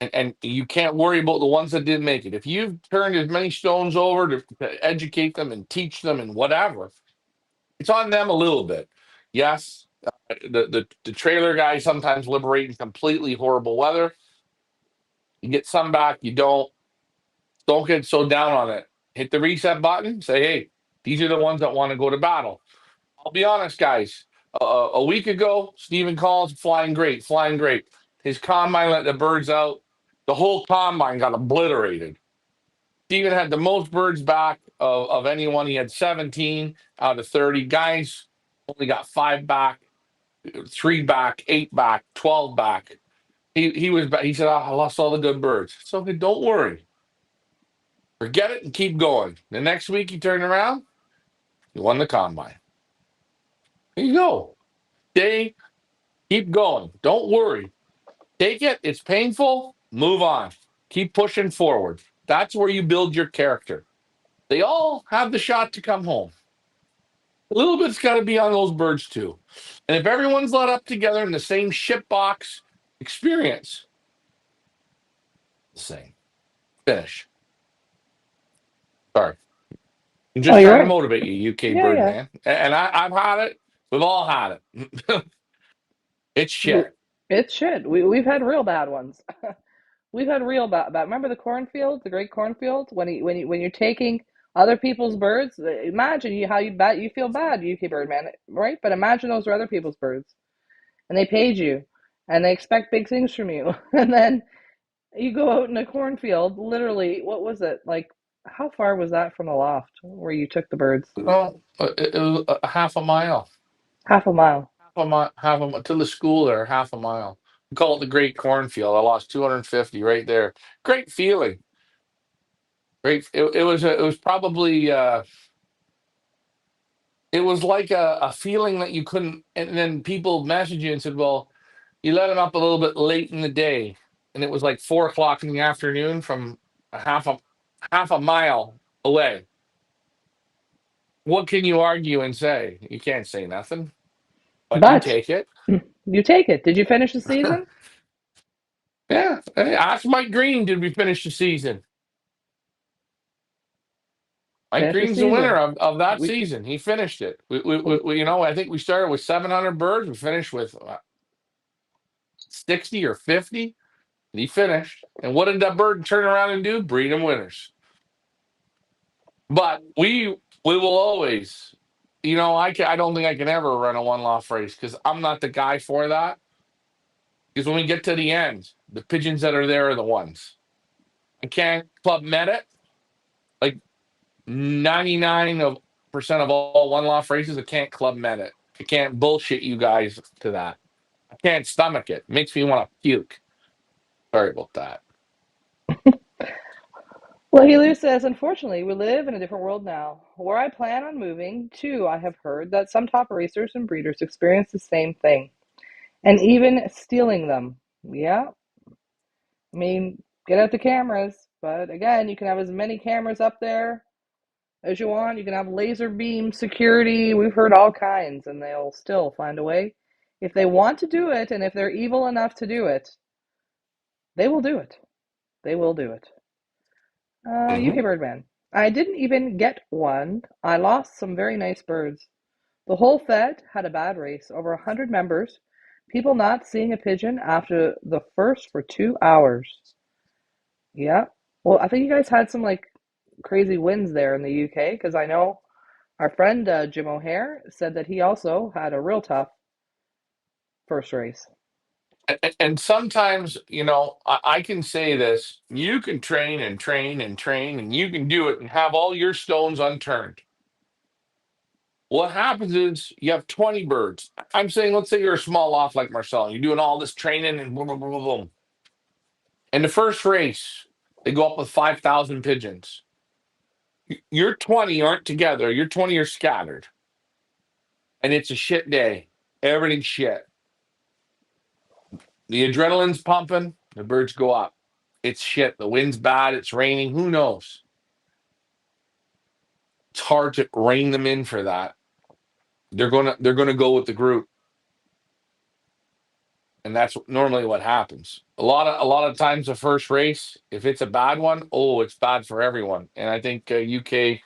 and you can't worry about the ones that didn't make it. If you've turned as many stones over to educate them and teach them and whatever, it's on them a little bit. Yes, the trailer guys sometimes liberate in completely horrible weather. You get some back, you don't. Don't get so down on it. Hit the reset button. Say, hey, these are the ones that want to go to battle. I'll be honest, guys. A week ago, Stephen Collins flying great, flying great. His combine let the birds out. The whole combine got obliterated. Stephen had the most birds back of anyone. He had 17 out of 30. Guys only got 5 back, 3 back, 8 back, 12 back. He was back. He said, oh, I lost all the good birds. So don't worry. Forget it and keep going. The next week you turn around, you won the combine. There you go. Stay, keep going. Don't worry. Take it. It's painful. Move on. Keep pushing forward. That's where you build your character. They all have the shot to come home. A little bit's got to be on those birds too. And if everyone's let up together in the same shipbox experience, the same. Finish. Sorry. I'm Oh, just you're trying to right. motivate you, UK Yeah, yeah. Birdman. And I've had it. We've all had it. It's shit. It's shit. We've had real bad ones. We've had real bad. Remember the cornfield, the great cornfield, when you're taking other people's birds. Imagine how you feel bad, UK Birdman, right? But imagine those are other people's birds, and they paid you, and they expect big things from you, and then you go out in a cornfield. Literally, what was it like? How far was that from the loft where you took the birds? No, it was a half a mile. Half a mile. Half a mile to the school there, half a mile. We call it the Great Cornfield. I lost 250 right there. Great feeling. Great. It was probably it was like a feeling that you couldn't. And then people messaged you and said, "Well, you let him up a little bit late in the day," and it was like 4 o'clock in the afternoon from a half a mile away. what can you argue and say? You can't say nothing, but you But take it. you take it. Did you finish the season? Yeah. Hey, ask Mike Green, did we finish the season? Mike Finish the Green's the winner season. of that We, season. He finished it. I think we started with 700 birds. We finished with 60 or 50. And he finished. And what did that bird turn around and do? Breed him winners. But we will always, I don't think I can ever run a one loss race because I'm not the guy for that. Because when we get to the end, the pigeons that are there are the ones. I can't club med it. Like 99% of all one loss races, I can't club med it. I can't bullshit you guys to that. I can't stomach it. Makes me want to puke. Sorry about that. well, Helu says, unfortunately, we live in a different world now. Where I plan on moving to, I have heard that some top racers and breeders experience the same thing, and even stealing them. Yeah, I mean, get out the cameras, but again, you can have as many cameras up there as you want. You can have laser beam security. We've heard all kinds, and they'll still find a way. If they want to do it, and if they're evil enough to do it, they will do it. They will do it. UK Hmm. Birdman. I didn't even get one. I lost some very nice birds. The whole Fed had a bad race, over 100 members. People not seeing a pigeon after the first for 2 hours. Yeah. Well, I think you guys had some like crazy wins there in the UK because I know our friend Jim O'Hare said that he also had a real tough first race. And sometimes, I can say this: you can train and train and train, and you can do it and have all your stones unturned. What happens is you have 20 birds. I'm saying, let's say you're a small loft like Marcel, you're doing all this training and boom, boom, boom, boom, boom. In the first race, they go up with 5,000 pigeons. Your 20 aren't together, your 20 are scattered, and it's a shit day. Everything's shit. The adrenaline's pumping, the birds go up. It's shit. The wind's bad, it's raining. Who knows? It's hard to rein them in for that. They're gonna go with the group, and that's normally what happens. A lot of times, the first race, if it's a bad one, oh, it's bad for everyone. And I think UK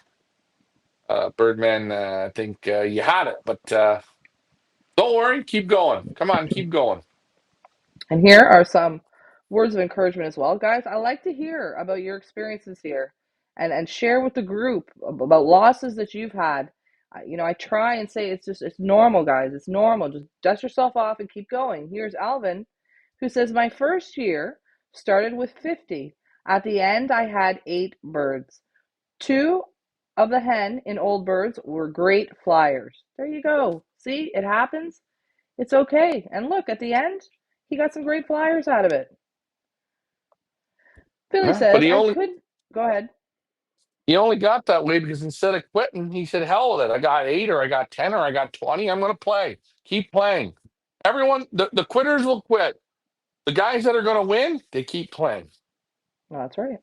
Birdman, I think you had it, but don't worry, keep going. Come on, keep going. And here are some words of encouragement as well. Guys, I like to hear about your experiences here and share with the group about losses that you've had. I try and say it's normal, guys. It's normal. Just dust yourself off and keep going. Here's Alvin, who says, my first year started with 50. At the end, I had 8 birds. Two of the hen in old birds were great flyers. There you go. See, it happens. It's okay. And look, at the end, he got some great flyers out of it. Billy Yeah, but says, he I only could go ahead. he only got that way because instead of quitting, he said, "Hell with it. I got 8, or I got 10, or I got 20. I'm going to play. Keep playing." Everyone, the quitters will quit. The guys that are going to win, they keep playing. Oh, that's right.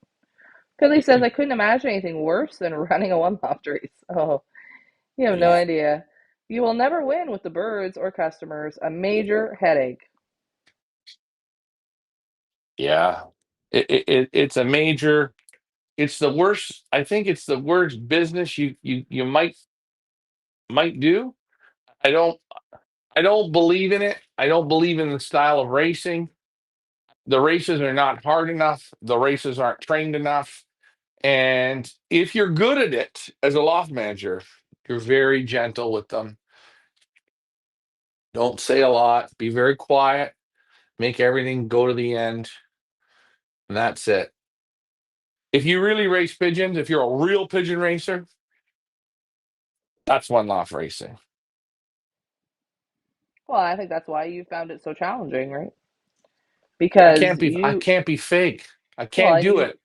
Billy says, I couldn't imagine anything worse than running a one loft race. Oh, you have no Yeah. idea. You will never win with the birds or customers. A major headache. Yeah. It's a major. It's the worst. I think it's the worst business you might do. I don't I don't believe in it. I don't believe in the style of racing. The races are not hard enough. The races aren't trained enough. And if you're good at it as a loft manager, you're very gentle with them. Don't say a lot. Be very quiet. Make everything go to the end. And that's it. If you really race pigeons, if you're a real pigeon racer, that's one loft racing. Well, I think that's why you found it so challenging, right? I Because can't be I can't be fake. I well, can't and do you it.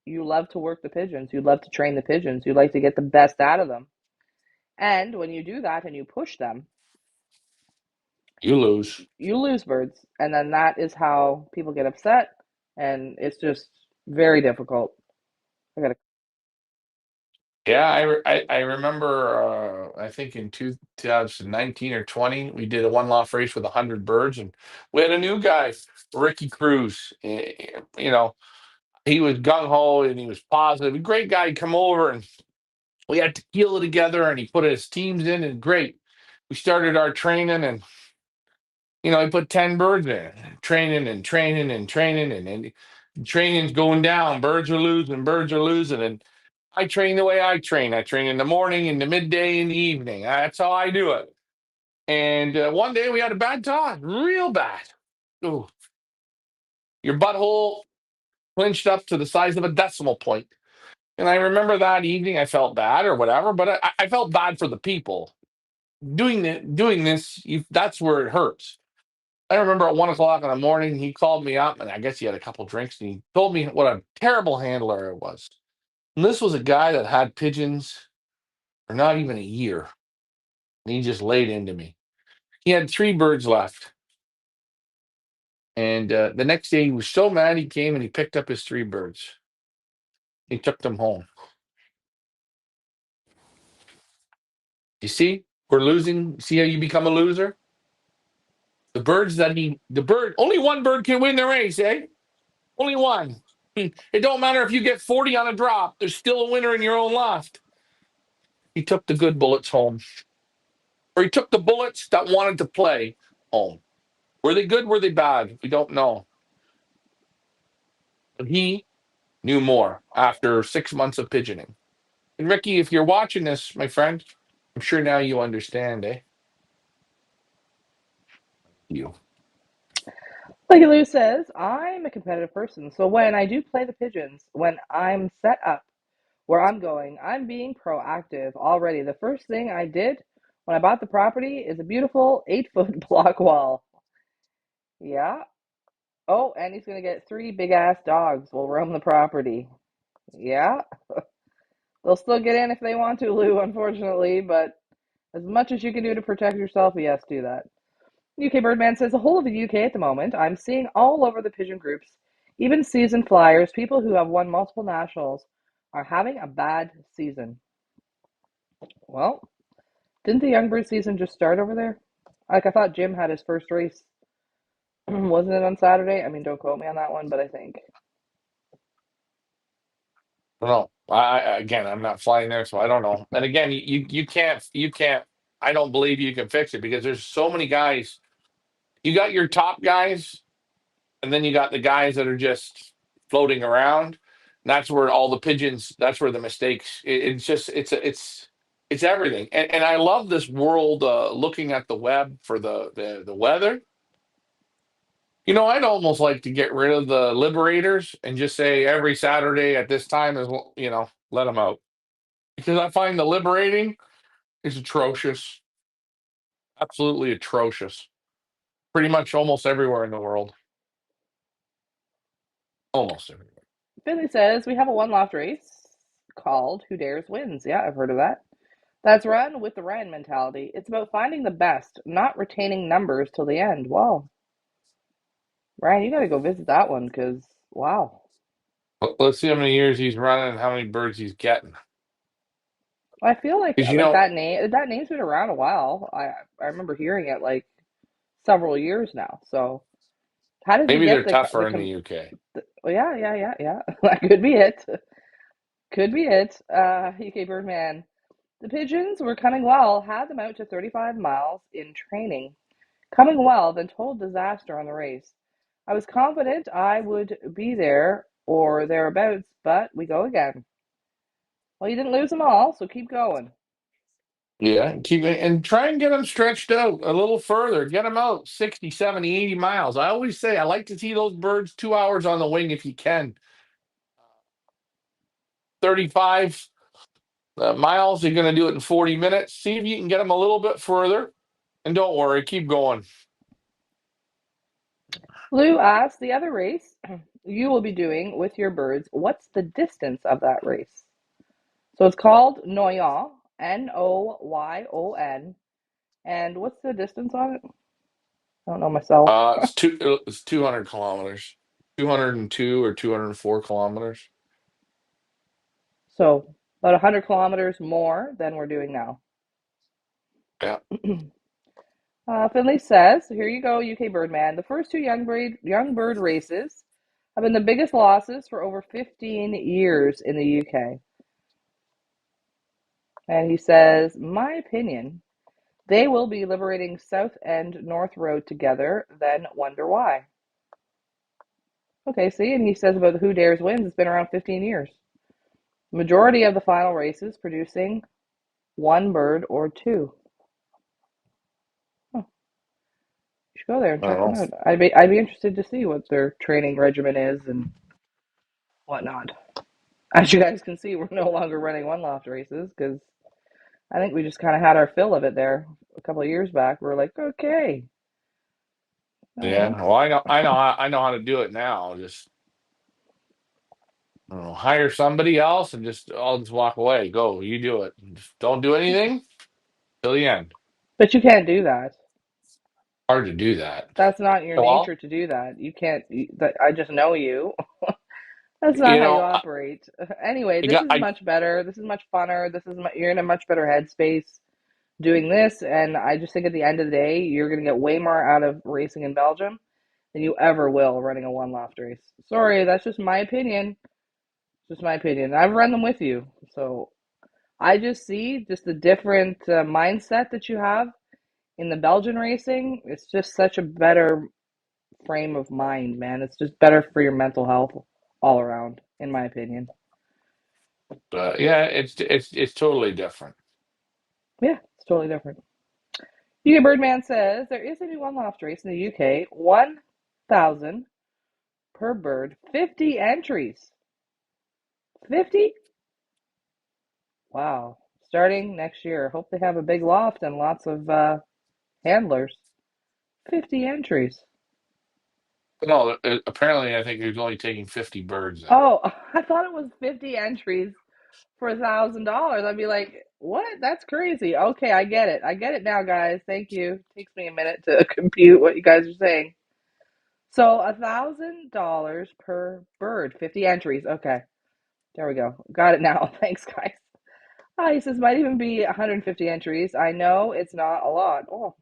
you love to work the pigeons. You love to train the pigeons. You like to get the best out of them. And when you do that and you push them, You lose. you lose birds, and then that is how people get upset, and it's just very difficult. I gotta Yeah, I remember. I think in 2019 or 20, we did a one loft race with 100 birds, and we had a new guy, Ricky Cruz. You know, he was gung ho and he was positive. A great guy. He'd come over and we had tequila together, and he put his teams in, and great. We started our training, and he put 10 birds in, training and training and training, and training's going down. Birds are losing, and I train the way I train. I train in the morning, in the midday, in the evening. That's how I do it. And one day we had a bad toss, real bad. Ooh, your butthole clinched up to the size of a decimal point. And I remember that evening, I felt bad or whatever, but I felt bad for the people doing this. That's where it hurts. I remember at 1 o'clock in the morning, he called me up, and I guess he had a couple drinks, and he told me what a terrible handler it was. And this was a guy that had pigeons for not even a year, and he just laid into me. He had 3 birds left, and the next day he was so mad. He came and he picked up his 3 birds. He took them home. You see, we're losing. See how you become a loser? Only one bird can win the race, eh? Only one. It don't matter if you get 40 on a drop. There's still a winner in your own loft. He took the good bullets home, or he took the bullets that wanted to play home. Were they good? Were they bad? We don't know. But he knew more after 6 months of pigeoning. And Ricky, if you're watching this, my friend, I'm sure now you understand, eh? You. Like Lou says, I'm a competitive person, so when I do play the pigeons, when I'm set up where I'm going, I'm being proactive already. The first thing I did when I bought the property is a beautiful 8 foot block wall. Yeah. Oh, and he's gonna get 3 big ass dogs will roam the property. Yeah. They'll still get in if they want to, Lou, unfortunately, but as much as you can do to protect yourself, yes, do that. UK Birdman says the whole of the UK at the moment, I'm seeing all over the pigeon groups, even season flyers, people who have won multiple nationals are having a bad season. Well, didn't the young bird season just start over there? Like I thought Jim had his first race. Wasn't it on Saturday? I mean, don't quote me on that one, but I think. No, again, I'm not flying there, so I don't know. And again, you can't. I don't believe you can fix it because there's so many guys. You got your top guys, and then you got the guys that are just floating around. And that's where all the pigeons. That's where the mistakes. It's just it's everything. And I love this world. Looking at the web for the weather. I'd almost like to get rid of the liberators and just say every Saturday at this time is let them out because I find the liberating is atrocious, absolutely atrocious. Pretty much almost everywhere in the world, almost everywhere. Billy says we have a one loft race called Who Dares Wins. Yeah, I've heard of that. That's run with the Ryan mentality. It's about finding the best, not retaining numbers till the end. Wow. Ryan, you got to go visit that one because, wow. Let's see how many years he's running and how many birds he's getting. I feel like Because that name's been around a while. I remember hearing it like several years now. So how does he maybe get they're tougher in the UK. yeah, yeah, yeah, yeah. That could be it. Could be it. UK Birdman. The pigeons were coming well, had them out to 35 miles in training. Coming well, then total disaster on the race. I was confident I would be there or thereabouts, but we go again. Well, you didn't lose them all, so keep going. Yeah, keep it and try and get them stretched out a little further. Get them out 60, 70, 80 miles. I always say I like to see those birds 2 hours on the wing if you can. 35 miles, you're going to do it in 40 minutes. See if you can get them a little bit further. And don't worry, keep going. Lou asked the other race you will be doing with your birds, what's the distance of that race? So it's called Noyon, Noyon. And what's the distance on it? I don't know myself. It's 200 kilometers, 202 or 204 kilometers. So about 100 kilometers more than we're doing now. Yeah. Finley says, here you go, UK Birdman. The first two young bird races have been the biggest losses for over 15 years in the UK. And he says, my opinion, they will be liberating South and North Road together, then wonder why. Okay, see, and he says about the Who Dares wins, it's been around 15 years. Majority of the final races producing one bird or two. Huh, you should go there and I don't check them know. out. I'd be interested to see what their training regimen is and whatnot. As you guys can see, we're no longer running one loft races because I think we just kind of had our fill of it there a couple of years back. We were like, okay, Yeah. thanks. Well, I know how to do it now. Just I don't know, hire somebody else and I'll just walk away. Go, you do it. Just don't do anything till the end. But you can't do that. Hard to do that. That's not your Well, nature to do that. You can't. I just know you. That's not you how you know, operate. Anyway, I this got is much better. This is much funner. You're in a much better headspace doing this, and I just think at the end of the day, you're going to get way more out of racing in Belgium than you ever will running a one loft race. Sorry, that's just my opinion. Just my opinion. I've run them with you, so I just see just the different mindset that you have in the Belgian racing. It's just such a better frame of mind, man. It's just better for your mental health all around, in my opinion. yeah, it's totally different. Yeah, it's totally different. UK Birdman says there is a new one loft race in the UK, 1,000 per bird, 50 entries. 50? Wow. Starting next year. Hope they have a big loft and lots of handlers. 50 entries. No, apparently I think he's only taking 50 birds then. Oh, I thought it was 50 entries for $1,000. I'd be like, what? That's crazy. Okay, I get it. I get it now, guys. Thank you. It takes me a minute to compute what you guys are saying. So $1,000 per bird, 50 entries. Okay, there we go. Got it now. Thanks, guys. He says might even be 150 entries. I know it's not a lot. Oh,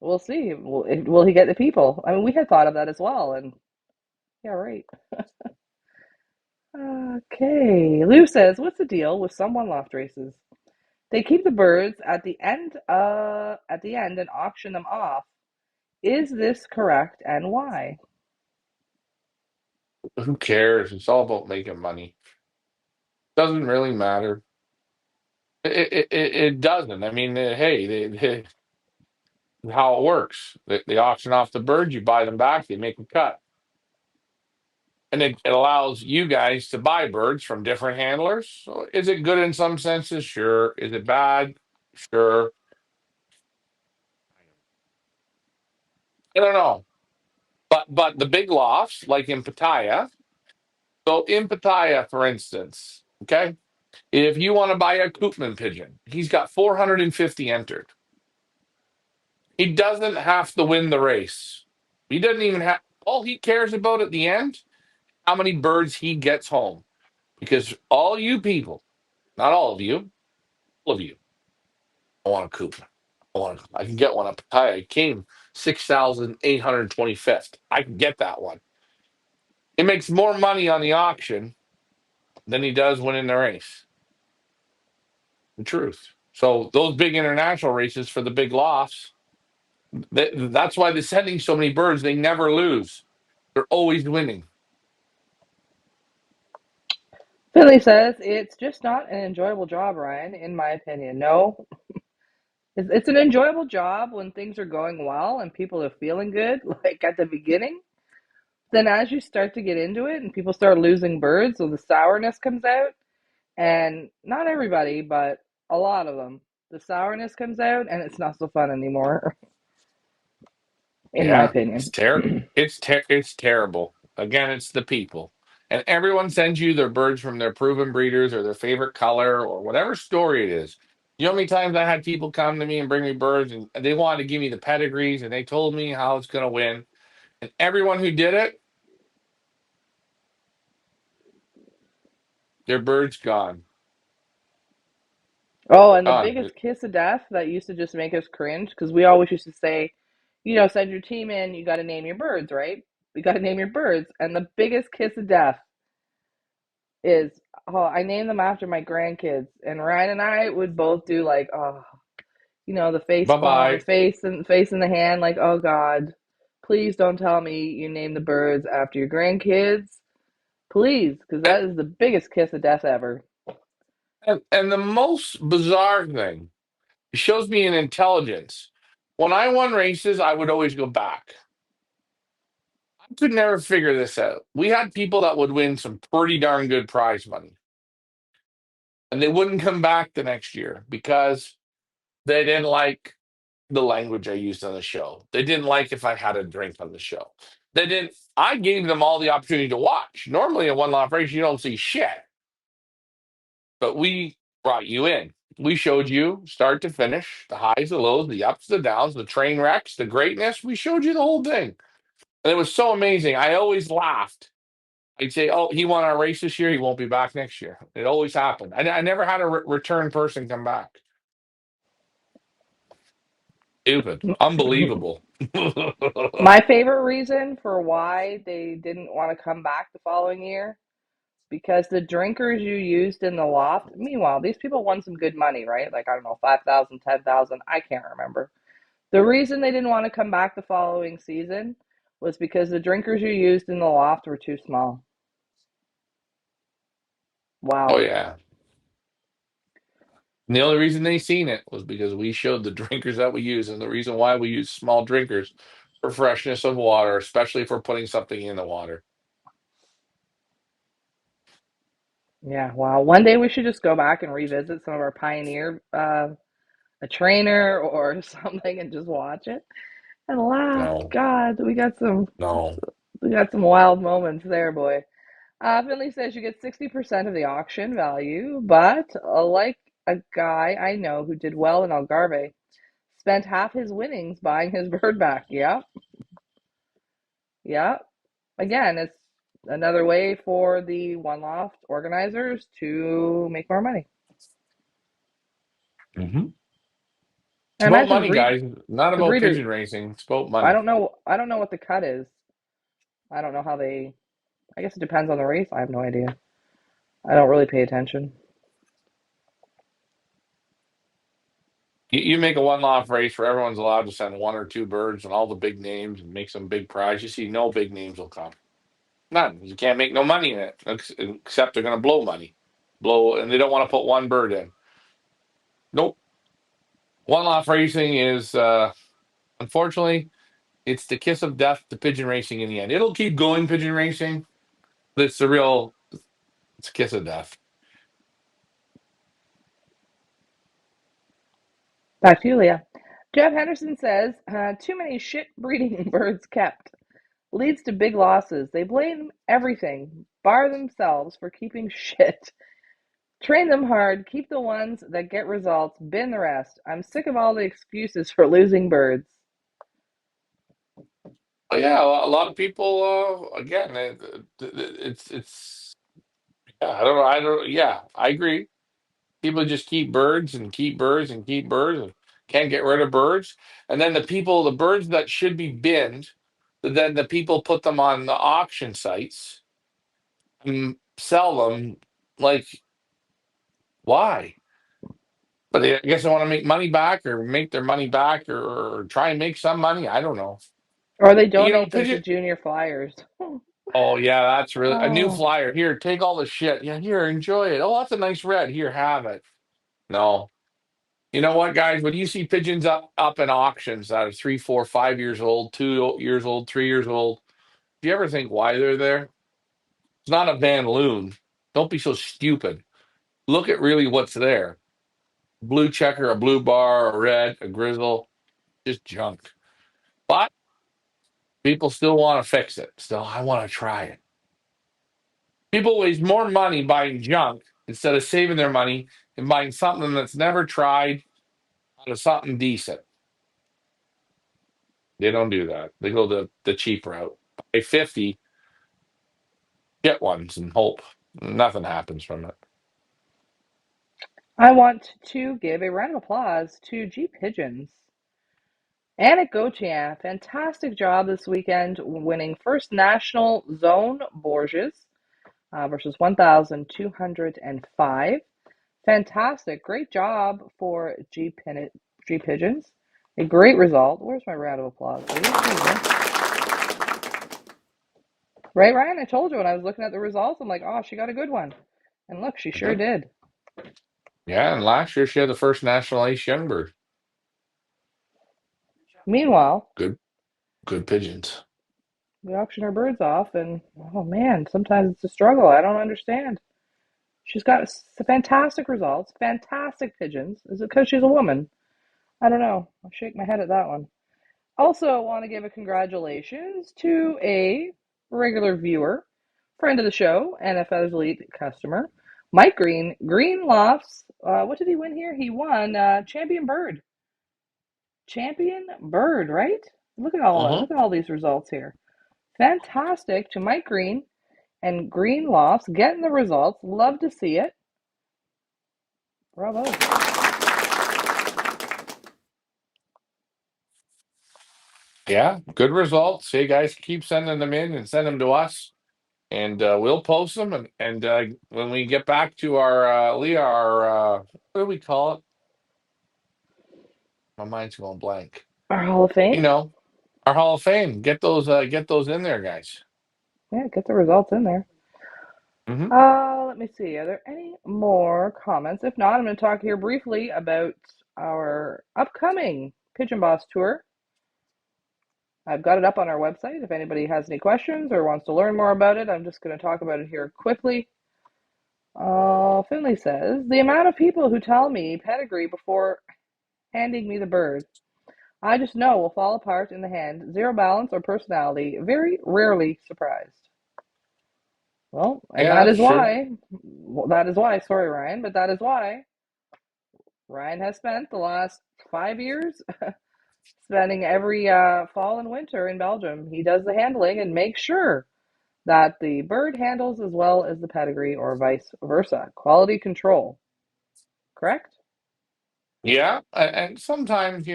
we'll see. Will he get the people? I mean, we had thought of that as well, and yeah, right. Okay. Lou says, what's the deal with some one loft races? They keep the birds at the end and auction them off. Is this correct and why? Who cares? It's all about making money. Doesn't really matter. It doesn't. I mean, hey, how it works. They auction off the birds, you buy them back, they make a cut. And it allows you guys to buy birds from different handlers. So is it good in some senses? Sure. Is it bad? Sure. I don't know. But the big lofts, like in Pattaya, so in Pattaya, for instance, okay, if you want to buy a Koopman pigeon, he's got 450 entered. He doesn't have to win the race. He doesn't even have, all he cares about at the end, how many birds he gets home. Because all you people, not all of you, all of you, I want a Koopman. I can get one up high. I came 6,825th. I can get that one. He makes more money on the auction than he does winning the race. The truth. So those big international races for the big lofts, that's why they're sending so many birds. They never lose. They're always winning. Finley says it's just not an enjoyable job, Ryan, in my opinion. No, it's an enjoyable job when things are going well and people are feeling good, like at the beginning. Then as you start to get into it and people start losing birds, so the sourness comes out, and not everybody, but a lot of them, the sourness comes out, and it's not so fun anymore, in my Yeah, opinion. it's terrible. Again, it's the people. And everyone sends you their birds from their proven breeders or their favorite color or whatever story it is. You know how many times I had people come to me and bring me birds and they wanted to give me the pedigrees and they told me how it's going to win. And everyone who did it, their bird's gone. Oh, and the Gone. biggest kiss of death that used to just make us cringe because we always used to say, send your team in, you got to name your birds, right? You got to name your birds. And the biggest kiss of death is, oh, I named them after my grandkids. And Ryan and I would both do like, oh, the face Bye palm, the bye. face in the hand, like, oh God, please don't tell me you name the birds after your grandkids. Please, because And, that is the biggest kiss of death ever. and the most bizarre thing, it shows me an intelligence. When I won races, I would always go back. I could never figure this out. We had people that would win some pretty darn good prize money, and they wouldn't come back the next year because they didn't like the language I used on the show. They didn't like if I had a drink on the show. They didn't. I gave them all the opportunity to watch. Normally, in one law race, you don't see shit, but we brought you in. We showed you start to finish, the highs, the lows, the ups, the downs, the train wrecks, the greatness. We showed you the whole thing. And it was so amazing. I always laughed. I'd say, "Oh, he won our race this year. He won't be back next year." It always happened. I never had a return person come back. Stupid. Unbelievable. My favorite reason for why they didn't want to come back the following year, because the drinkers you used in the loft, meanwhile, these people won some good money, right? Like, I don't know, 5,000, 10,000. I can't remember. The reason they didn't want to come back the following season was because the drinkers you used in the loft were too small. Oh, Wow. yeah. And the only reason they seen it was because we showed the drinkers that we use, and the reason why we use small drinkers for freshness of water, especially if we're putting something in the water. Yeah, wow. One day we should just go back and revisit some of our pioneer, a trainer or something, and just watch it and laugh. No, God, no. we got some wild moments there, boy. Finley says you get 60% of the auction value, but like a guy I know who did well in Algarve, spent half his winnings buying his bird back. Yep, yep. Again, it's another way for the one loft organizers to make more money. Hmm. It's I about imagine money, guys. Not the about breeder. pigeon racing. It's about I money. don't know. I don't know what the cut is. I don't know how they. I guess it depends on the race. I have no idea. I don't really pay attention. You make a one-off race where everyone's allowed to send one or two birds and all the big names and make some big prize. You see, no big names will come. None. You can't make no money in it, except they're going to blow money. Blow, and they don't want to put one bird in. Nope. One-off racing is, unfortunately, it's the kiss of death to pigeon racing in the end. It'll keep going, pigeon racing. But it's the real, it's a kiss of death. Back to you, Leah. Jeff Henderson says too many shit breeding birds kept leads to big losses. They blame everything, bar themselves for keeping shit. Train them hard, keep the ones that get results, bin the rest. I'm sick of all the excuses for losing birds. But yeah, a lot of people, again, it's, yeah, yeah, I agree. People just keep birds and keep birds and keep birds and can't get rid of birds. And then the birds that should be binned, then the people put them on the auction sites and sell them. Like, why? But I guess they want to make money back or make their money back or try and make some money. I don't know. Or they donate them to Pigeon. junior flyers. Oh yeah, that's really a new Oh, flyer. Here, take all the shit. Yeah, here, enjoy it. Oh, that's a nice red. Here, have it. No. You know what, guys? When you see pigeons up in auctions that are 3, 4, 5 years old, 2 years old, 3 years old, do you ever think why they're there? It's not a Van Loon. Don't be so stupid. Look at really what's there. Blue checker, a blue bar, a red, a grizzle, just junk. But people still want to fix it. Still, I want to try it. People waste more money buying junk instead of saving their money and buying something that's never tried out of something decent. They don't do that. They go the cheap route. Pay 50, get ones and hope nothing happens from it. I want to give a round of applause to G Pigeons. Anna Gauthier, fantastic job this weekend winning first national zone Borges versus 1,205. Fantastic. Great job for G Pigeons. A great result. Where's my round of applause, ladies? There you go. Right, Ryan? I told you when I was looking at the results, I'm like, oh, she got a good one. And look, she sure Mhm. did. Yeah, and last year she had the first national ace young bird. Meanwhile, Good, good pigeons. we auction her birds off, and oh man, sometimes it's a struggle. I don't understand. She's got fantastic results, fantastic pigeons. Is it because she's a woman? I don't know. I'll shake my head at that one. Also, want to give a congratulations to a regular viewer, friend of the show, NFL's elite customer, Mike Green. Green Lofts. What did he win here? He won Champion Bird. Champion Bird, right? Hmm. Look at all these results here. Fantastic to Mike Green and Green Lofts getting the results. Love to see it. Bravo. Yeah, good results. Hey guys, keep sending them in and send them to us, and we'll post them. And when we get back to our Leah, our what do we call it? My mind's going blank. Our Hall of Fame. You know, our Hall of Fame. Get those in there, guys. Yeah, get the results in there. Hmm. Let me see. Are there any more comments? If not, I'm going to talk here briefly about our upcoming Pigeon Boss tour. I've got it up on our website. If anybody has any questions or wants to learn more about it, I'm just going to talk about it here quickly. Finley says, the amount of people who tell me pedigree before handing me the bird, I just know will fall apart in the hand. Zero balance or personality. Very rarely surprised. Well, and Yeah, that's true. sorry, Ryan, but that is why Ryan has spent the last 5 years spending every fall and winter in Belgium. He does the handling and makes sure that the bird handles as well as the pedigree or vice versa. Quality control, correct? Yeah, and sometimes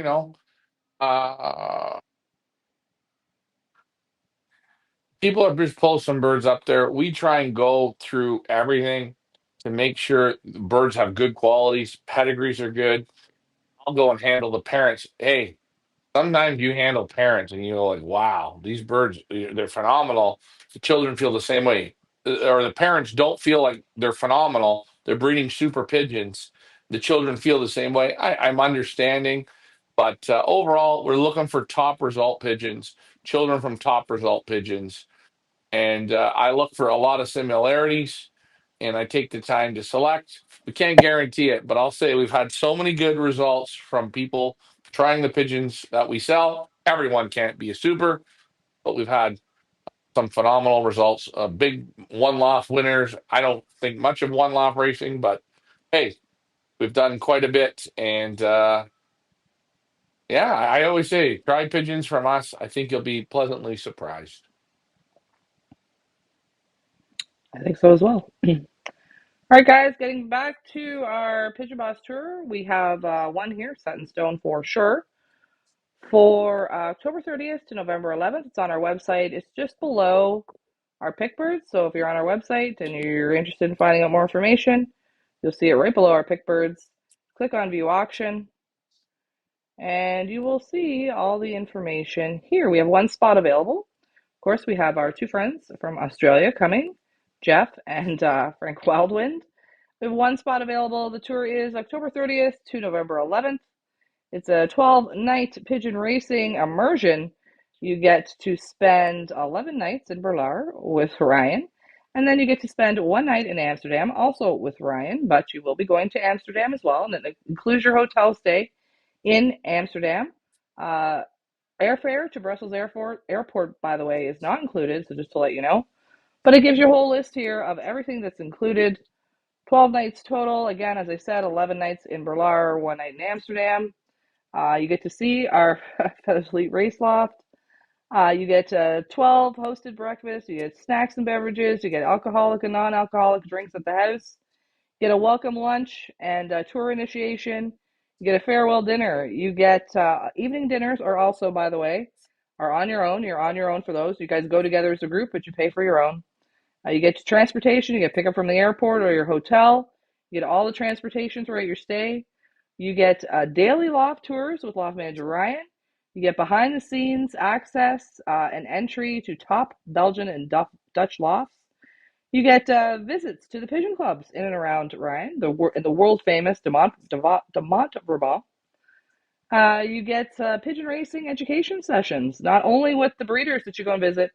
uh, people are just pull some birds up there. We try and go through everything to make sure the birds have good qualities, pedigrees are good. I'll go and handle the parents. Hey, sometimes you handle parents and you're like, wow, these birds, they're phenomenal. The children feel the same way. Or the parents don't feel like they're phenomenal. They're breeding super pigeons. The children feel the same way. I'm understanding. But overall, we're looking for top result pigeons, children from top result pigeons. And I look for a lot of similarities and I take the time to select. We can't guarantee it, but I'll say we've had so many good results from people trying the pigeons that we sell. Everyone can't be a super, but we've had some phenomenal results. Big one loft winners. I don't think much of one loft racing, but hey, we've done quite a bit. And yeah, I always say try pigeons from us. I think you'll be pleasantly surprised. I think so as well. All right, guys, getting back to our Pigeon Boss tour, we have one here set in stone for sure. For October 30th to November 11th, it's on our website. It's just below our pick birds. So if you're on our website and you're interested in finding out more information, you'll see it right below our pick birds. Click on view auction and you will see all the information here. We have one spot available. Of course, we have our two friends from Australia coming, Jeff and Frank Wildwind. We have one spot available. The tour is October 30th to November 11th. It's a 12-night pigeon racing immersion. You get to spend 11 nights in Berlaar with Ryan, and then you get to spend one night in Amsterdam, also with Ryan, but you will be going to Amsterdam as well, and it includes your hotel stay in Amsterdam. Uh, Airfare to Brussels Airport, by the way, is not included, so just to let you know. But it gives you a whole list here of everything that's included. 12 nights total. Again, as I said, 11 nights in Berlaar, one night in Amsterdam. You get to see our Feather Fleet Race Loft. You get 12 hosted breakfasts. You get snacks and beverages. You get alcoholic and non alcoholic drinks at the house. get a welcome lunch and a tour initiation. You get a farewell dinner. You get evening dinners are also, by the way, are on your own. You're on your own for those. You guys go together as a group, but you pay for your own. You get transportation. You get pick up from the airport or your hotel. You get all the transportation throughout your stay. You get daily loft tours with loft manager Ryan. You get behind the scenes access and entry to top Belgian and Dutch lofts. You get visits to the pigeon clubs in and around Ryan, the world famous de Montauban. You get pigeon racing education sessions, not only with the breeders that you go and visit,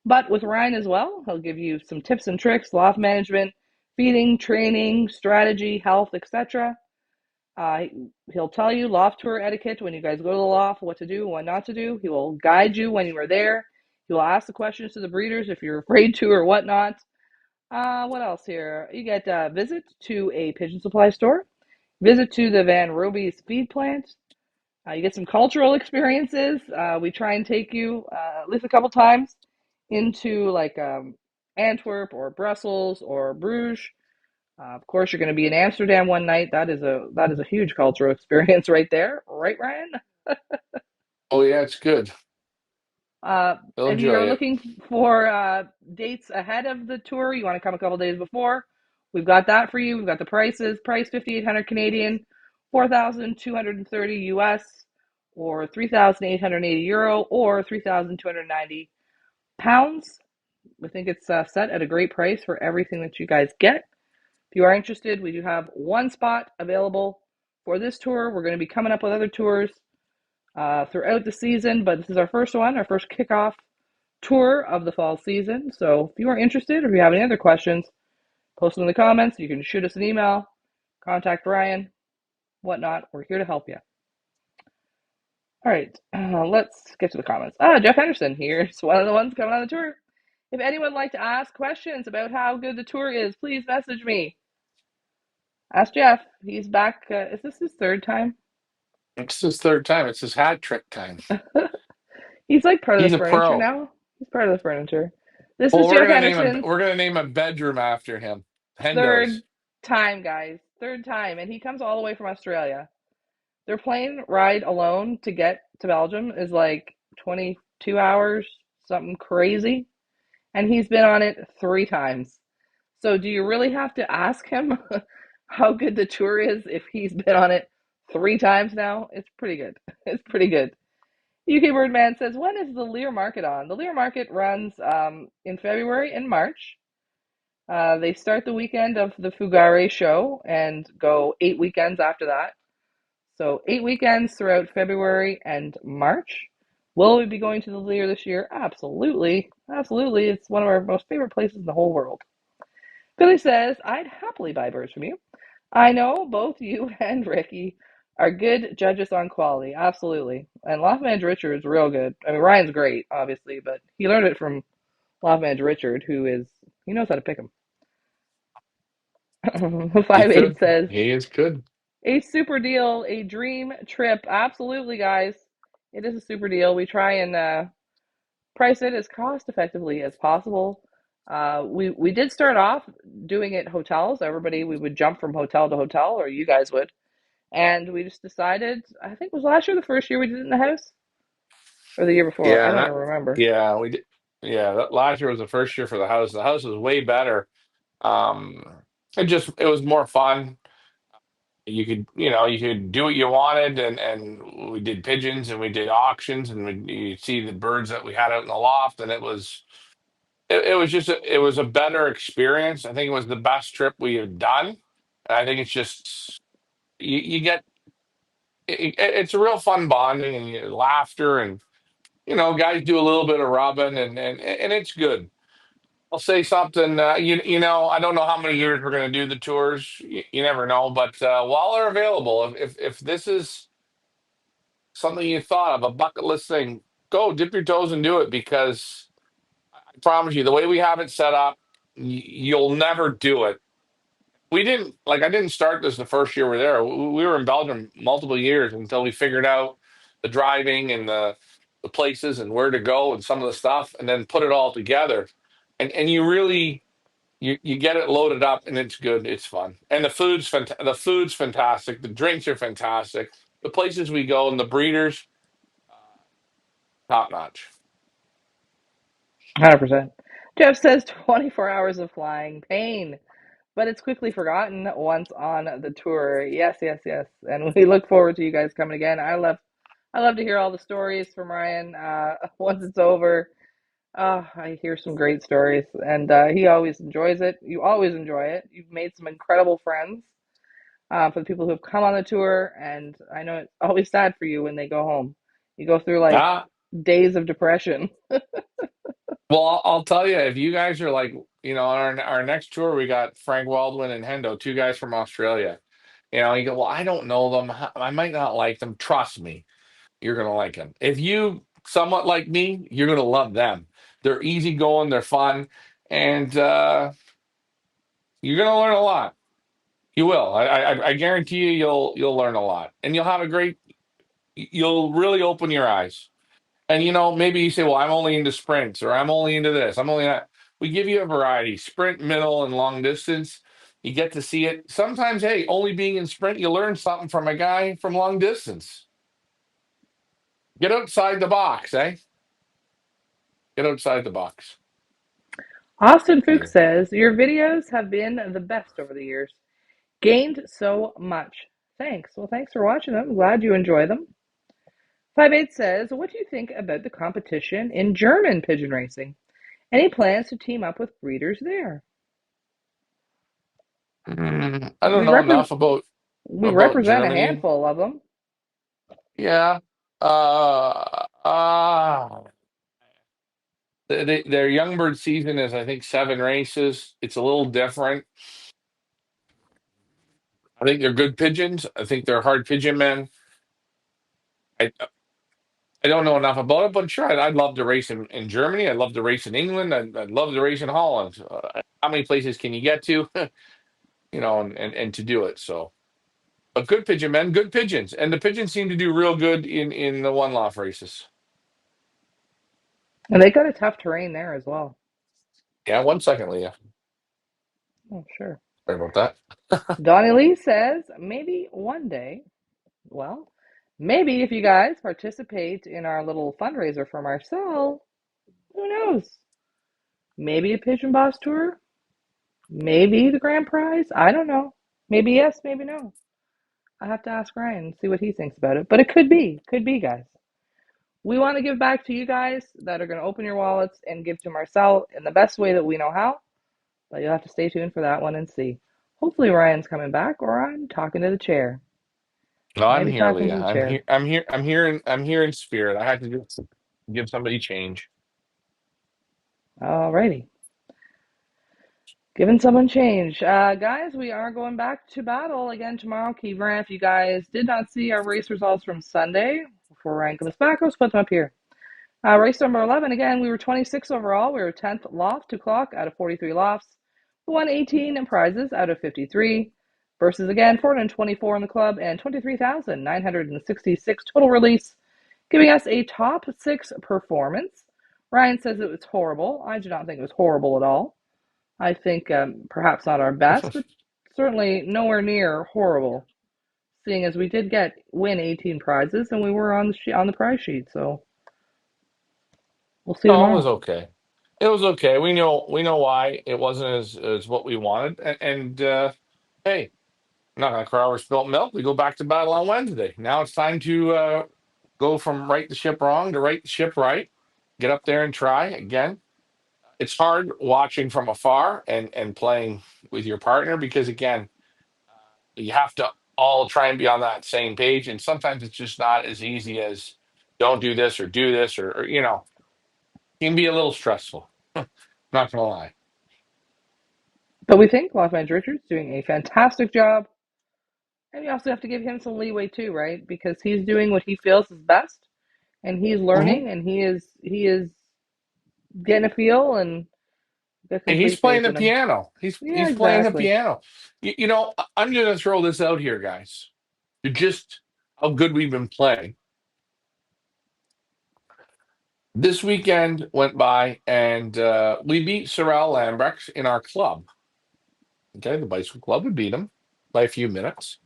but with Ryan as well. He'll give you some tips and tricks, loft management, feeding, training, strategy, health, etc. Uh, he'll tell you loft tour etiquette when you guys go to the loft, what to do and what not to do. He will guide you when you are there. He will ask the questions to the breeders if you're afraid to or whatnot. What else here? You get a visit to a pigeon supply store, visit to the Van Roby's feed plant. You get some cultural experiences. We try and take you at least a couple times into like Antwerp or Brussels or Bruges. Of course, you're going to be in Amsterdam one night. That is a huge cultural experience right there, right, Ryan? Oh yeah, it's good. Uh, They'll if enjoy you're it. looking for dates ahead of the tour, you want to come a couple days before. We've got that for you. We've got the prices. Price 5,800 Canadian, 4,230 US, or 3,880 euro, or 3,290 pounds. We think it's set at a great price for everything that you guys get. If you are interested, we do have one spot available for this tour. We're going to be coming up with other tours throughout the season, but this is our first one, our first kickoff tour of the fall season. So if you are interested or if you have any other questions, post them in the comments. You can shoot us an email, contact Ryan, whatnot. We're here to help you. All right, let's get to the comments. Jeff Henderson, here's one of the ones coming on the tour. If anyone would like to ask questions about how good the tour is, please message me. Ask Jeff. He's back. Is this his third time? It's his third time. It's his hat trick time. He's like part of He's the a furniture pro. now. He's part of the furniture. This Well, is Jeff Henderson's we're gonna name a bedroom after him. third Hendo's. time, guys. Third time. And he comes all the way from Australia. Their plane ride alone to get to Belgium is like 22 hours, something crazy. And he's been on it 3 times. So do you really have to ask him how good the tour is if he's been on it 3 times now? It's pretty good. It's pretty good. UK Birdman says, when is the Lear Market on? The Lear Market runs in February and March. They start the weekend of the Fugare show and go 8 weekends after that. So 8 weekends throughout February and March. Will we be going to the Lear this year? Absolutely. Absolutely. It's one of our most favorite places in the whole world. Billy says, I'd happily buy birds from you. I know both you and Ricky are good judges on quality. Absolutely. And Loftman Richard is real good. I mean, Ryan's great, obviously, but he learned it from Loftman Richard, he knows how to pick them. He's 5-8 good. says, He is good. a super deal, a dream trip. Absolutely, guys. It is a super deal. We try and price it as cost effectively as possible. We did start off doing it hotels. Everybody, we would jump from hotel to hotel, or you guys would. And we just decided, I think it was last year the first year we did it in the house, or the year before. I Yeah, don't even remember. yeah, we did. Yeah, that last year was the first year for the house. The house was way better. Um, it was more fun. You could do what you wanted, and we did pigeons and we did auctions, and you see the birds that we had out in the loft, and it was a better experience. I think it was the best trip we have done. And I think it's just you get it's a real fun bonding and laughter, and guys do a little bit of rubbing, and it's good. I'll say something. I don't know how many years we're going to do the tours. You never know, but while they're available, if this is something you thought of, a bucket list thing, go dip your toes and do it, because I promise you, the way we have it set up, you'll never do it. I didn't start this the first year we were there. We were in Belgium multiple years until we figured out the driving and the places and where to go and some of the stuff, and then put it all together. And you get it loaded up and it's good. It's fun, and the food's fantastic. The drinks are fantastic. The places we go and the breeders, top notch. 100%. Jeff says 24 hours of flying pain, but it's quickly forgotten once on the tour. Yes, yes, yes. And we look forward to you guys coming again. I love to hear all the stories from Ryan. Once it's over, I hear some great stories, and he always enjoys it. You always enjoy it. You've made some incredible friends for the people who have come on the tour, and I know it's always sad for you when they go home. You go through like Ah, days of depression. well, I'll tell you, if you guys are like, on our next tour, we got Frank Waldwin and Hendo, two guys from Australia. You go, well, I don't know them. I might not like them. Trust me, you're gonna like them. If you somewhat like me, you're gonna love them. They're easygoing, they're fun, and you're gonna learn a lot. You will. I guarantee you, you'll learn a lot, and you'll have a great. You'll really open your eyes. And maybe you say, "Well, I'm only into sprints, or I'm only into this. I'm only not." We give you a variety: sprint, middle, and long distance. You get to see it. Sometimes, hey, only being in sprint, you learn something from a guy from long distance. Get outside the box, eh? Get outside the box. Austin Fuchs Yeah. says, your videos have been the best over the years. Gained so much. Thanks. Well, thanks for watching them. Glad you enjoy them. 5-8 says, what do you think about the competition in German pigeon racing? Any plans to team up with breeders there? I don't We know represent enough about we represent a Germany. handful of them. Yeah. Their young bird season is, I think, 7 races. It's a little different. I think they're good pigeons. I think they're hard pigeon men. I don't know enough about it, but sure, I'd love to race in Germany. I'd love to race in England. I'd love to race in Holland. How many places can you get to, and to do it? So, but good pigeon men, good pigeons, and the pigeons seem to do real good in the one loft races. And they got a tough terrain there as well. Yeah, 1 second, Leah. Oh, sure. Sorry about that. Donnie Lee says, maybe one day, well, maybe if you guys participate in our little fundraiser for Marcel, who knows? Maybe a Pigeon Boss tour? Maybe the grand prize? I don't know. Maybe yes, maybe no. I have to ask Ryan and see what he thinks about it. But it could be, guys. We want to give back to you guys that are going to open your wallets and give to Marcel in the best way that we know how. But you'll have to stay tuned for that one and see. Hopefully Ryan's coming back, or I'm talking to the chair. No, I'm Maybe here, talking to Leah. the I'm chair. here. I'm here. I'm here in spirit. I had to just give somebody change. Alrighty. Giving someone change. Guys, we are going back to battle again tomorrow. Keyran, if you guys did not see our race results from Sunday for Rankin Spackos, put them up here. Race number 11, again, we were 26 overall. We were 10th loft, 2 o'clock out of 43 lofts. We won 18 prizes out of 53. Versus, again, 424 in the club and 23,966 total release, giving us a top 6 performance. Ryan says it was horrible. I do not think it was horrible at all. I think perhaps not our best, but certainly nowhere near horrible, seeing as we did win 18 prizes and we were on the prize sheet. So we'll see No, it was tomorrow. okay. It was okay. We know why it wasn't as what we wanted, and hey, I'm not gonna cry over spilt milk. We go back to battle on Wednesday. Now it's time to go from right the ship wrong to right the ship right. Get up there and try again. It's hard watching from afar and playing with your partner because again, you have to all try and be on that same page, and sometimes it's just not as easy as don't do this or do this or it can be a little stressful. Not gonna lie. But we think Lafayette Richards doing a fantastic job. And you also have to give him some leeway too, right? Because he's doing what he feels is best, and he's Hmm. learning, and he is getting a feel, and got And he's complete playing faith the in him. piano. He's Yeah, he's playing the exactly. piano. I'm gonna throw this out here, guys. To just how good we've been playing. This weekend went by, and we beat Sorel Lambrecht in our club. Okay, the Bicycle Club would beat him by a few minutes.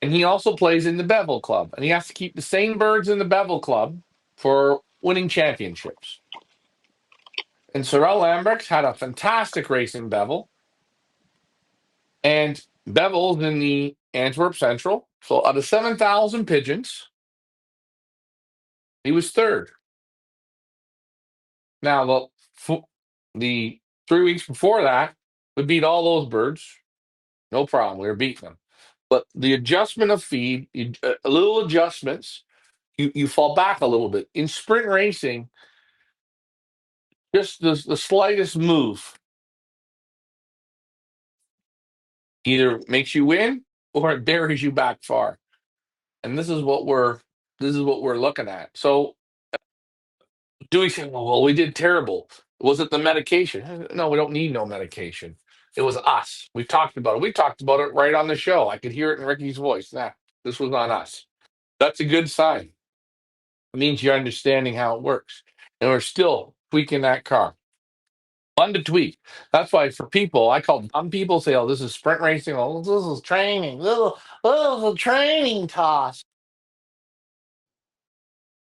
And he also plays in the Bevel Club, and he has to keep the same birds in the Bevel Club for winning championships. And Sorel Lambrecht had a fantastic racing Bevel, and Bevel's in the Antwerp Central. So out of 7,000 pigeons, he was third. Now, the 3 weeks before that, we beat all those birds. No problem. We were beating them. But the adjustment of feed, little adjustments, you fall back a little bit. In sprint racing, just the slightest move either makes you win or it buries you back far. And this is what we're looking at. So do we say, well, we did terrible? Was it the medication? No, we don't need no medication. It was us. We talked about it. We talked about it right on the show. I could hear it in Ricky's voice. Nah, this was on us. That's a good sign. It means you're understanding how it works. And we're still tweaking that car. Fun to tweak. That's why for people, I call dumb people say, oh, this is sprint racing. Oh, this is training. Little training toss.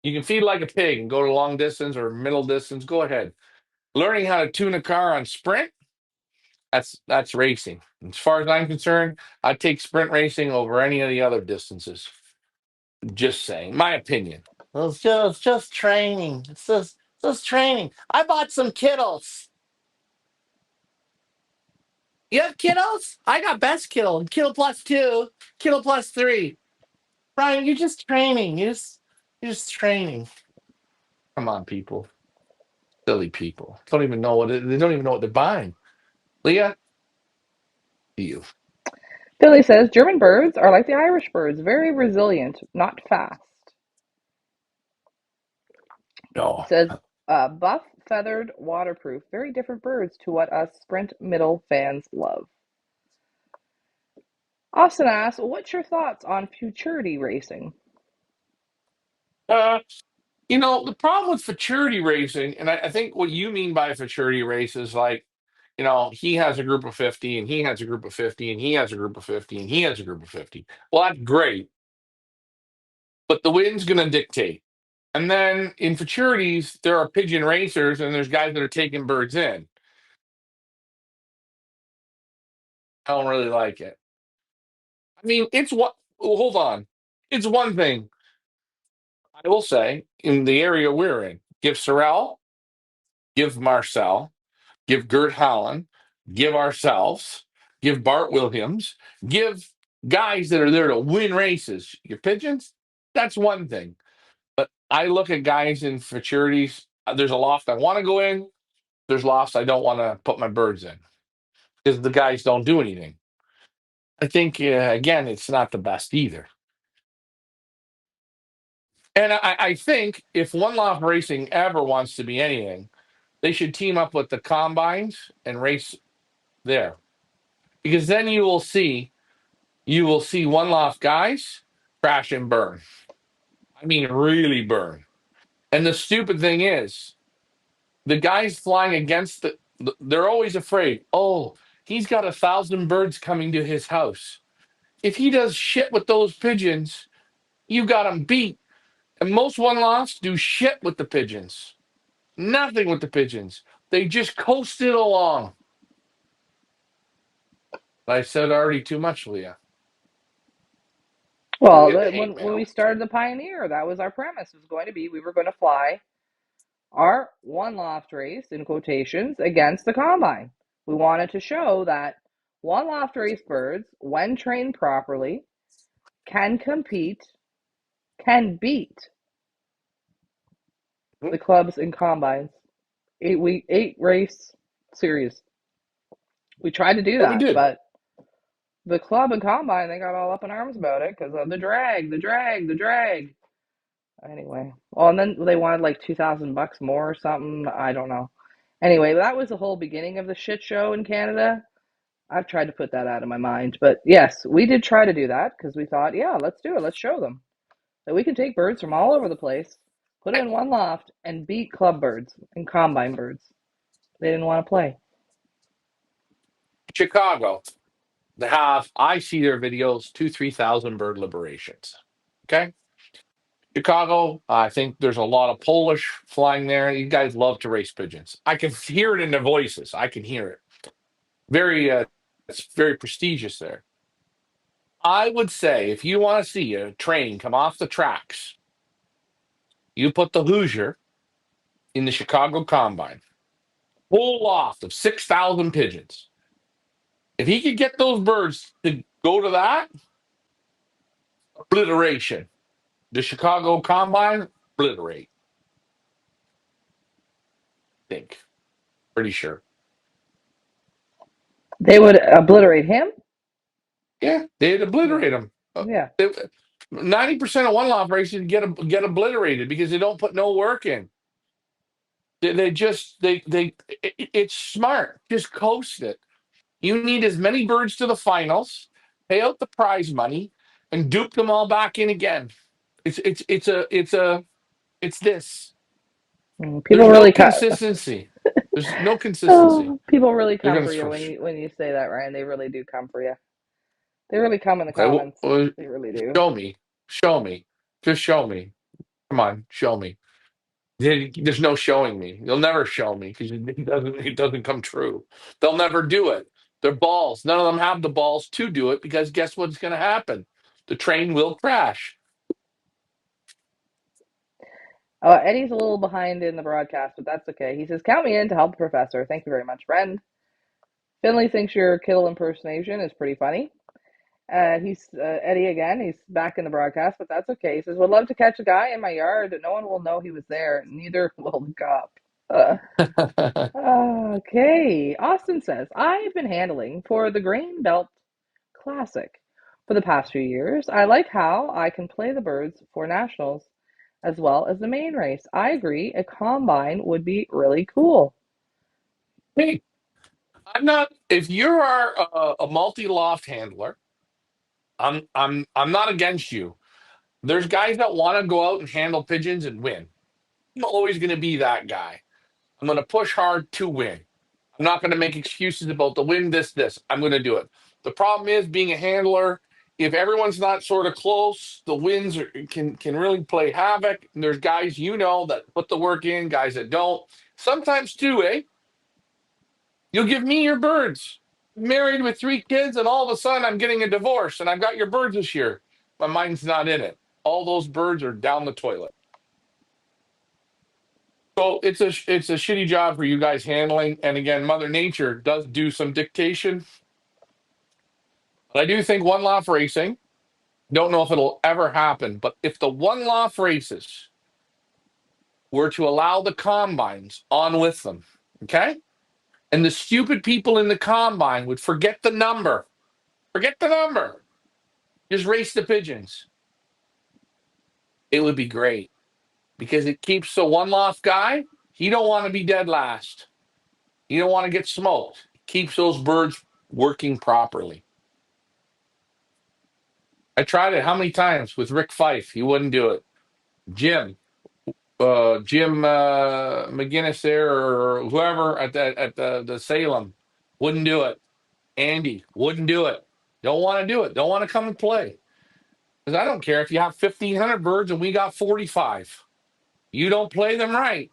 You can feed like a pig and go to long distance or middle distance. Go ahead. Learning how to tune a car on sprint, that's racing. As far as I'm concerned, I take sprint racing over any of the other distances. Just saying, my opinion. Well, it's just training. It's just training. I bought some Kittles. You have Kittles? I got best Kittle, Kittle plus two, Kittle plus three. Brian, you're just training. You're just training. Come on, people. Silly people. They don't even know what they're buying. Leah, you. Billy says German birds are like the Irish birds, very resilient, not fast. No. Says buff, feathered, waterproof, very different birds to what us sprint middle fans love. Austin asks, what's your thoughts on futurity racing? Uh, the problem with futurity racing, and I think what you mean by a futurity race is like, he has a group of 50 and he has a group of 50 and he has a group of 50 and he has a group of 50. Well, that's great, but the wind's going to dictate. And then in futurities, there are pigeon racers and there's guys that are taking birds in. I don't really like it. I mean, it's what, well, hold on. It's one thing I will say in the area we're in. Give Sorrel, give Marcel, give Gert Hallen, give ourselves, give Bart Williams, give guys that are there to win races. Your pigeons, that's one thing. But I look at guys in futurities. There's a loft I want to go in. There's lofts I don't want to put my birds in because the guys don't do anything. I think, again, it's not the best either. And I think if One Loft Racing ever wants to be anything, they should team up with the combines and race there. Because then you will see One Loft guys crash and burn. I mean, really burn. And the stupid thing is, the guys flying against they're always afraid. Oh, he's got 1,000 birds coming to his house. If he does shit with those pigeons, you got him beat. And most one lofts do shit with the pigeons. Nothing with the pigeons. They just coasted along. I said already too much, Leah. We'll Well, get the hate when we mail. started the Pioneer, that was our premise. It was going to be we were going to fly our one loft race in quotations against the combine. We wanted to show that one loft race birds, when trained properly, can compete, can beat Hmm? the clubs and combines. 8 race series. We tried to do Yeah, we that, did. but the club and combine they got all up in arms about it because of the drag, the drag, the drag. Anyway, well, and then they wanted like $2,000 more or something. I don't know. Anyway, that was the whole beginning of the shit show in Canada. I've tried to put that out of my mind, but yes, we did try to do that because we thought, yeah, let's do it. Let's show them that we can take birds from all over the place, put them in one loft, and beat club birds and combine birds. They didn't want to play. Chicago. They have, I see their videos, 3,000 bird liberations. Okay. Chicago, I think there's a lot of Polish flying there. You guys love to race pigeons. I can hear it in their voices. I can hear it. Very, it's very prestigious there. I would say if you want to see a train come off the tracks, you put the Hoosier in the Chicago Combine, whole loft of 6,000 pigeons. If he could get those birds to go to that, obliteration. The Chicago Combine, obliterate. I think. Pretty sure. They would obliterate him? Yeah, they'd Yeah. obliterate them. Yeah. 90% of one lot races get obliterated because they don't put no work in. They just it's smart. Just coast it. You need as many birds to the finals, pay out the prize money, and dupe them all back in again. It's this. People There's no really consistency. There's no consistency. oh, people really They're come gonna for you when you say that, Ryan. They really do come for you. They really come in the okay. comments. Well, They really do. show me. Show me. Just show me. Come on, show me. There's no showing me. You'll never show me because it doesn't come true. They'll never do it. They're balls. None of them have the balls to do it because guess what's going to happen? The train will crash. Eddie's a little behind in the broadcast, but that's okay. He says, "Count me in to help the professor." Thank you very much, friend. Finley thinks your Kittle impersonation is pretty funny. He's Eddie again. He's back in the broadcast, but that's okay. He says, "Would love to catch a guy in my yard. No one will know he was there. Neither will the cop." Uh, okay. Austin says, "I've been handling for the Grain Belt Classic for the past few years. I like how I can play the birds for nationals as well as the main race. I agree. A combine would be really cool." Hey, I'm not. If you are a multi-loft handler, I'm not against you. There's guys that want to go out and handle pigeons and win. I'm always going to be that guy. I'm going to push hard to win. I'm not going to make excuses about the win, this. I'm going to do it. The problem is being a handler. If everyone's not sort of close, the wins can really play havoc. And there's guys that put the work in, guys that don't. Sometimes too, you'll give me your birds. Married with 3 kids, and all of a sudden I'm getting a divorce, and I've got your birds this year. My mind's not in it. All those birds are down the toilet. So it's a shitty job for you guys handling. And again, Mother Nature does do some dictation. But I do think one law racing, don't know if it'll ever happen, but if the one law races were to allow the combines on with them, okay? And the stupid people in the combine would forget the number, just race the pigeons. It would be great because it keeps the one loft guy, he don't want to be dead last. He don't want to get smoked. It keeps those birds working properly. I tried it how many times with Rick Fife? He wouldn't do it. Jim McGinnis there or whoever at the Salem wouldn't do it. Andy wouldn't do it. Don't want to do it. Don't want to come and play. Because I don't care if you have 1,500 birds and we got 45. You don't play them right.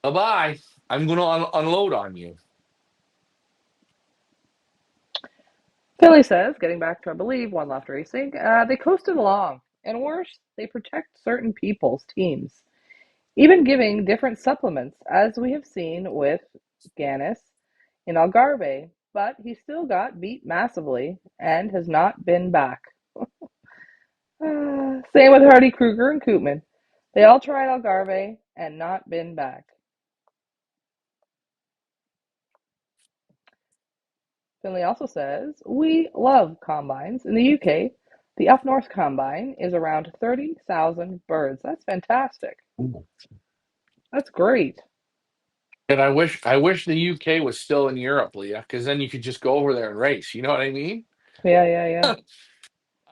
Bye bye. I'm going to unload on you. Philly says, getting back to, I believe, One Left Racing, they coasted along. And worse, they protect certain people's teams, even giving different supplements, as we have seen with Gannis in Algarve. But he still got beat massively and has not been back. Same with Hardy, Kruger, and Koopman. They all tried Algarve and not been back. Finley also says, "We love combines. In the UK, the Up North Combine is around 30,000 birds. That's fantastic. That's great." And I wish the UK was still in Europe, Leah, because then you could just go over there and race. You know what I mean? Yeah, yeah,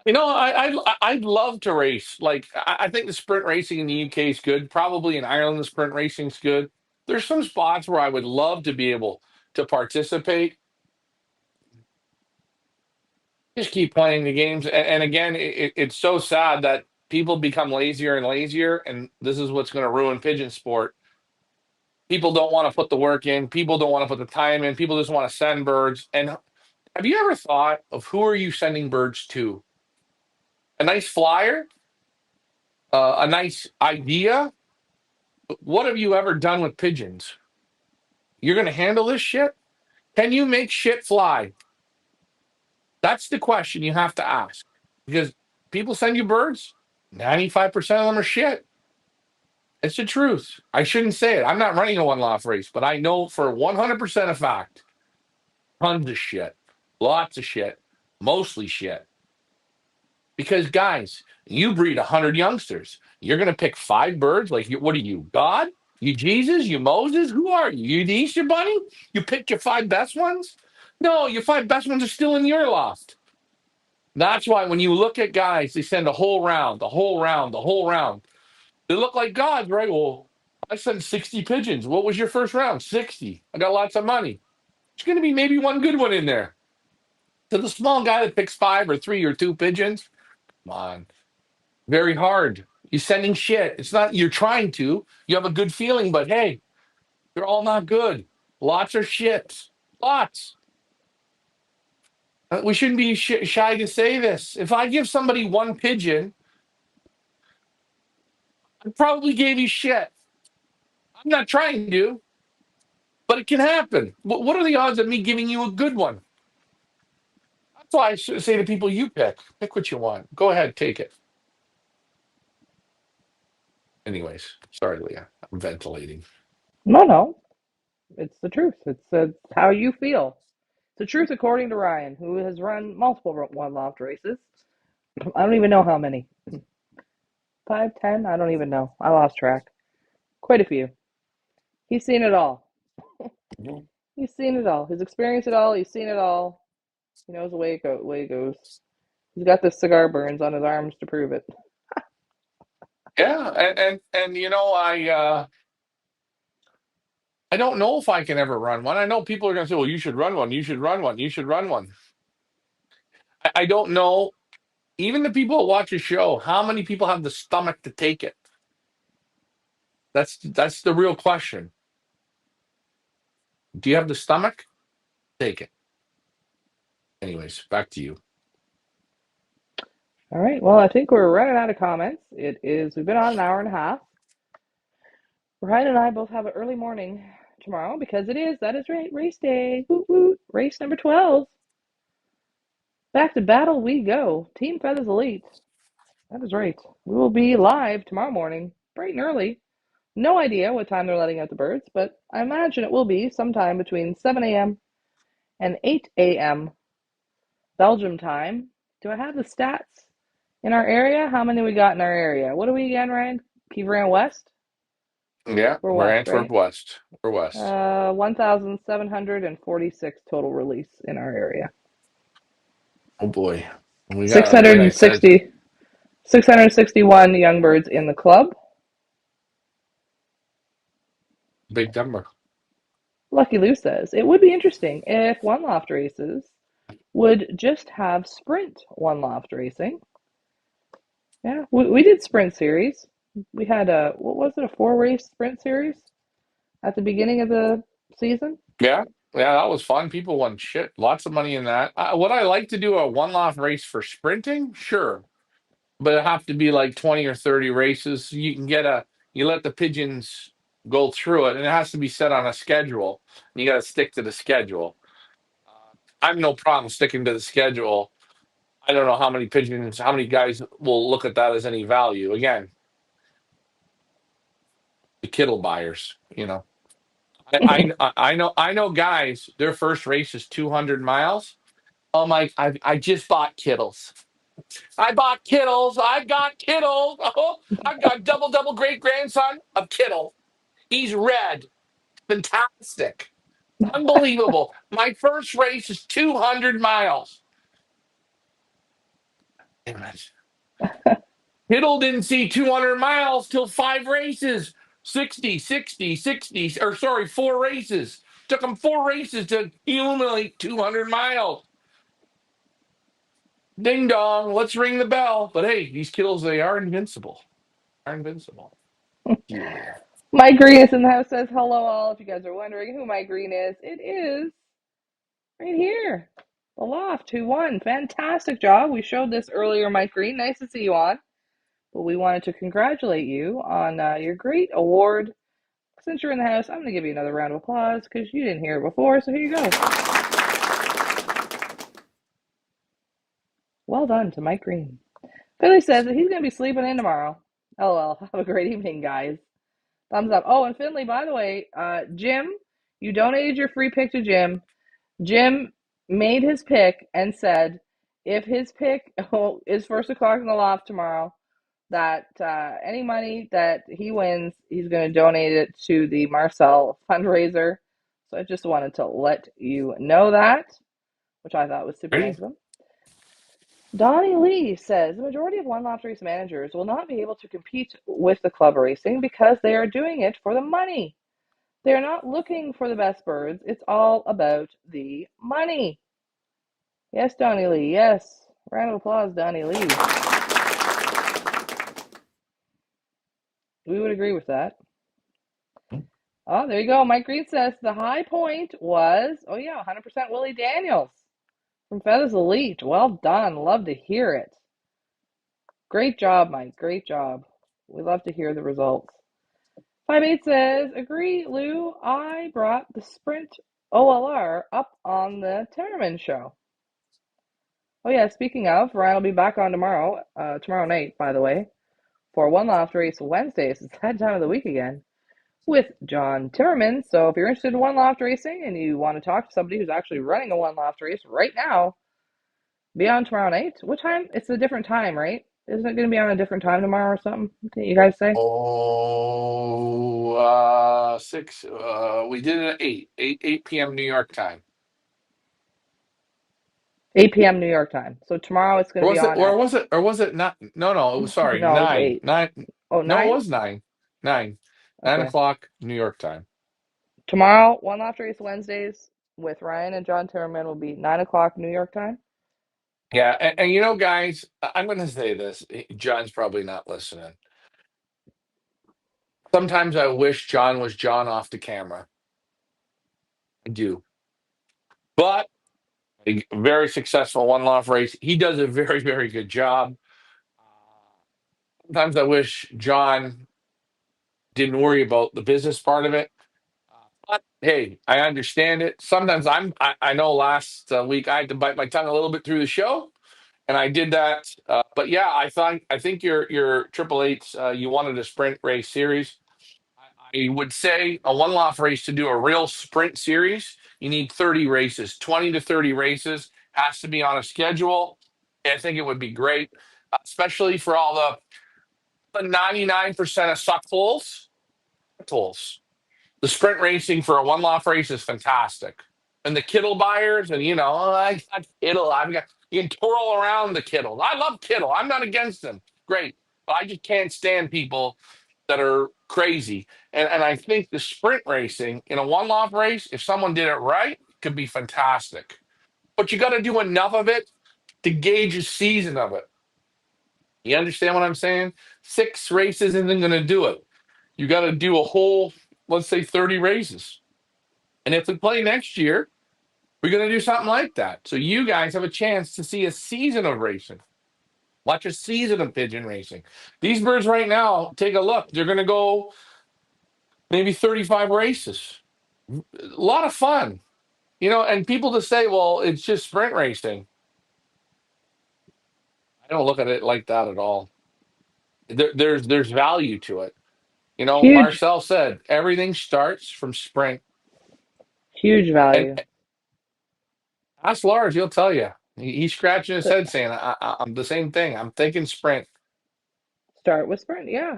yeah. I'd love to race. Like I think the sprint racing in the UK is good. Probably in Ireland, the sprint racing is good. There's some spots where I would love to be able to participate. Just keep playing the games. And again, it's so sad that people become lazier and lazier, and this is what's going to ruin pigeon sport. People don't want to put the work in. People don't want to put the time in. People just want to send birds. And have you ever thought of who are you sending birds to? A nice flyer, a nice idea. What have you ever done with pigeons? You're going to handle this shit? Can you make shit fly? That's the question you have to ask. Because people send you birds, 95% of them are shit. It's the truth. I shouldn't say it. I'm not running a one loft race, but I know for 100% a fact tons of shit, lots of shit, mostly shit. Because, guys, you breed 100 youngsters. You're going to pick five birds? Like, what are you, God? You Jesus? You Moses? Who are you? You the Easter Bunny? You picked your five best ones? No, your five best ones are still in your loft. That's why when you look at guys, they send a whole round, the whole round, the whole round. They look like gods, right? Well, I sent 60 pigeons. What was your first round? 60. I got lots of money. There's going to be maybe one good one in there. To the small guy that picks five or three or two pigeons, come on. Very hard. You're sending shit. It's not, you're trying to. You have a good feeling, but hey, they're all not good. Lots are shit. Lots. We shouldn't be shy to say this. If I give somebody one pigeon, I probably gave you shit. I'm not trying to, but it can happen. What are the odds of me giving you a good one? That's why I say to people, you pick. Pick what you want. Go ahead, take it. Anyways, sorry, Leah. I'm ventilating. No, no, it's the truth. It's how you feel. It's the truth according to Ryan, who has run multiple one loft races. I don't even know how many. 5, 10? I don't even know. I lost track. Quite a few. He's seen it all. Mhm. He's seen it all. He's experienced it all. He's seen it all. He knows the way it goes. He's got the cigar burns on his arms to prove it. Yeah, and I don't know if I can ever run one. I know people are going to say, "Well, you should run one. You should run one. You should run one." I don't know. Even the people that watch a show, how many people have the stomach to take it? That's the real question. Do you have the stomach? Take it. Anyways, back to you. All right. Well, I think we're running out of comments. We've been on an hour and a half. Ryan and I both have an early morning tomorrow because that is right, race day. Woot woot. Race number 12. Back to battle we go. Team Feathers Elite. That is right. We will be live tomorrow morning, bright and early. No idea what time they're letting out the birds, but I imagine it will be sometime between 7 a.m. and 8 a.m. Belgium time. Do I have the stats in our area? How many we got in our area? What are we again, Ryan? Kievan West? Yeah, We're we're West, Antwerp right? West. We're West. 1,746 total release in our area. Oh boy. We got, like I said, 660, 661 young birds in the club. big number. Lucky Lou says it would be interesting if one loft races would just have sprint one loft racing. Yeah, we did sprint series. We had what was it, a 4 race sprint series at the beginning of the season? Yeah, yeah, that was fun. People won shit, lots of money in that. Would I like to do a one-off race for sprinting? Sure, but it have to be like 20 or 30 races. You let the pigeons go through it, and it has to be set on a schedule. You got to stick to the schedule. I have no problem sticking to the schedule. I don't know how many pigeons, how many guys will look at that as any value. Again, the kittle buyers, you know. I know guys. Their first race is 200 miles. Oh my! I just bought kittles. I bought kittles. I got kittles. Oh, I've got double great grandson of Kittle. He's red. Fantastic. Unbelievable. My first race is 200 miles. Damn it. Kittle didn't see 200 miles till five races. 60, 60, 60, or sorry, four races. Took him four races to illuminate 200 miles. Ding dong, let's ring the bell. But hey, these kills, they are invincible. Are invincible. Julia. Mike Green is in the house, says hello all. If you guys are wondering who Mike Green is, it is right here. The Loft, who won. Fantastic job. We showed this earlier, Mike Green. Nice to see you on. But we wanted to congratulate you on your great award. Since you're in the house, I'm going to give you another round of applause because you didn't hear it before. So here you go. Well done to Mike Green. Billy says that he's going to be sleeping in tomorrow. LOL. Have a great evening, guys. Thumbs up. Oh, and Finley, by the way, Jim, you donated your free pick to Jim. Jim made his pick and said if his pick is first o'clock in the loft tomorrow, that any money that he wins, he's going to donate it to the Marcel fundraiser. So I just wanted to let you know that, which I thought was super nice Ready? of him. Donnie Lee says the majority of one loft race managers will not be able to compete with the club racing because they are doing it for the money. They're not looking for the best birds. It's all about the money. Yes, Donnie Lee. Yes. Round of applause, Donnie Lee. We would agree with that. Oh, there you go. Mike Green says the high point was, oh yeah, 100% Willie Daniels from Feathers Elite. Well done. Love to hear it. Great job, Mike. Great job. We love to hear the results. 5-8 says, agree, Lou. I brought the Sprint OLR up on the Terraman show. Oh yeah, speaking of, Ryan will be back on tomorrow night, by the way, for One Loft Race Wednesdays. It's that time of the week again with John Timmerman. So if you're interested in one loft racing and you want to talk to somebody who's actually running a one loft race right now, be on tomorrow night. What time? It's a different time, right? Isn't it going to be on a different time tomorrow or something? Didn't you guys say? Oh, 6. We did it at 8 p.m. New York time. 8 p.m. New York time. So tomorrow it's going Or to be was it? on Or at, was it? Or was it not? No, no. It was sorry. no, it was 9, 8. 9. Oh, No, it 9? was 9, 9, nine Okay. o'clock New York time. Tomorrow, one loft race Wednesdays with Ryan and John Timmerman will be 9 o'clock New York time. Yeah, and you know, guys, I'm going to say this. John's probably not listening. Sometimes I wish John was John off the camera. I do, but a very successful one off race. He does a very, very good job. Sometimes I wish John didn't worry about the business part of it. But hey, I understand it. Sometimes I know last week I had to bite my tongue a little bit through the show, and I did that. But yeah, I think your Triple Eights you wanted a sprint race series. I would say a one off race to do a real sprint series, you need 30 races, 20 to 30 races, has to be on a schedule. I think it would be great, especially for all the 99% of suck holes. The sprint racing for a one off race is fantastic. And the Kittle buyers, and oh, I got Kittle. I've got you can twirl around the Kittle. I love Kittle. I'm not against them. Great. But I just can't stand people that are crazy. And I think the sprint racing in a one off race, if someone did it right, could be fantastic. But you got to do enough of it to gauge a season of it. You understand what I'm saying? 6 races isn't going to do it. You got to do a whole, let's say, 30 races. And if we play next year, we're going to do something like that. So you guys have a chance to see a season of racing. Watch a season of pigeon racing. These birds right now, take a look. They're going to go maybe 35 races. A lot of fun. And people to say, well, it's just sprint racing. I don't look at it like that at all. There's value to it. Huge, Marcel said everything starts from sprint. huge And value. ask Lars, he'll tell you. He's scratching his To head saying, I'm the same thing. I'm thinking sprint. start with Sprint, yeah.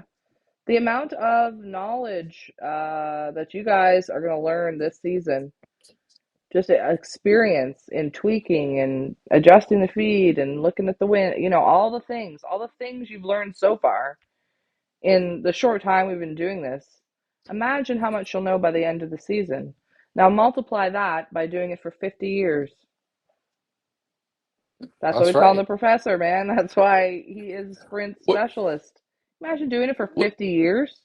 The amount of knowledge that you guys are going to learn this season, just experience in tweaking and adjusting the feed and looking at the wind, all the things you've learned so far in the short time we've been doing this. Imagine how much you'll know by the end of the season. Now multiply that by doing it for 50 years. That's why we That's call him the right. professor, man. That's why he is sprint What, specialist. Imagine doing it for what, 50 years.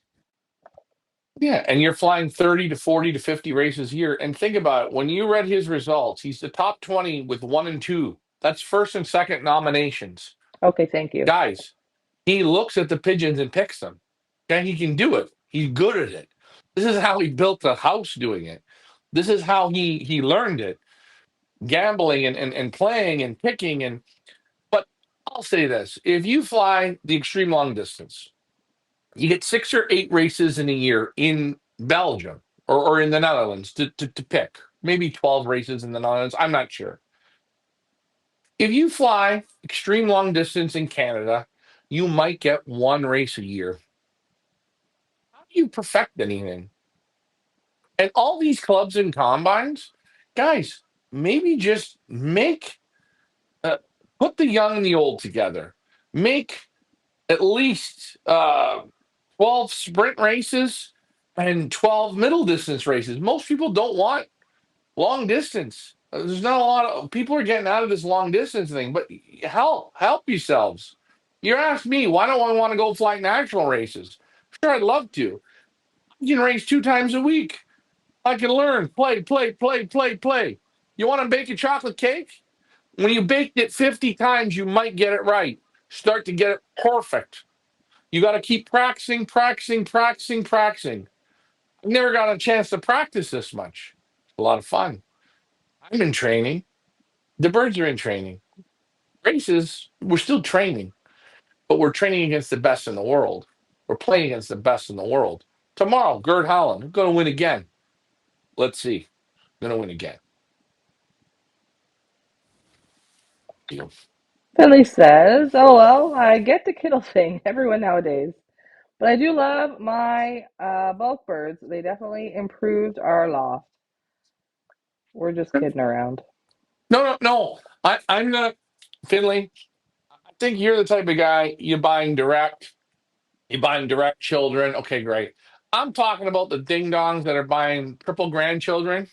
yeah, and you're flying 30 to 40 to 50 races a year. And think about it. When you read his results, he's the top 20 with one and two. That's first and second nominations. Okay, thank you. Guys, he looks at the pigeons and picks them. Okay, he can do it. He's good at it. This is how he built the house doing it. This is how he learned it. Gambling and playing and picking and but I'll say this. If you fly the extreme long distance, you get 6 or 8 races in a year in Belgium or in the Netherlands to pick. Maybe 12 races in the Netherlands. I'm not sure. If you fly extreme long distance in Canada, you might get one race a year. How do you perfect anything? And all these clubs and combines, guys, maybe just make uh, put the young and the old together. Make at least 12 sprint races and 12 middle distance races. Most people don't want long distance. There's not a lot of people are getting out of this long distance thing, but help yourselves. You asked me, why don't I want to go fly national races? Sure, I'd love to. You can race 2 times a week. I can learn, play, play, play, play, play. You want to bake a chocolate cake? When you baked it 50 times, you might get it right. Start to get it perfect. You got to keep practicing, practicing, practicing, practicing. I've never got a chance to practice this much. It's a lot of fun. I'm in training. The birds are in training. Races, we're still training, but we're training against the best in the world. We're playing against the best in the world. Tomorrow, Gerd Holland, going to win again. Let's see. Going to win again. You know, Finley says, "Oh well, I get the Kittle thing. Everyone nowadays, but I do love my bulk birds. They definitely improved our loft. We're just kidding around." no, no, no. I'm not, Finley. I think you're the type of guy you're buying direct. You're buying direct children. Okay, great. I'm talking about the ding dongs that are buying triple grandchildren.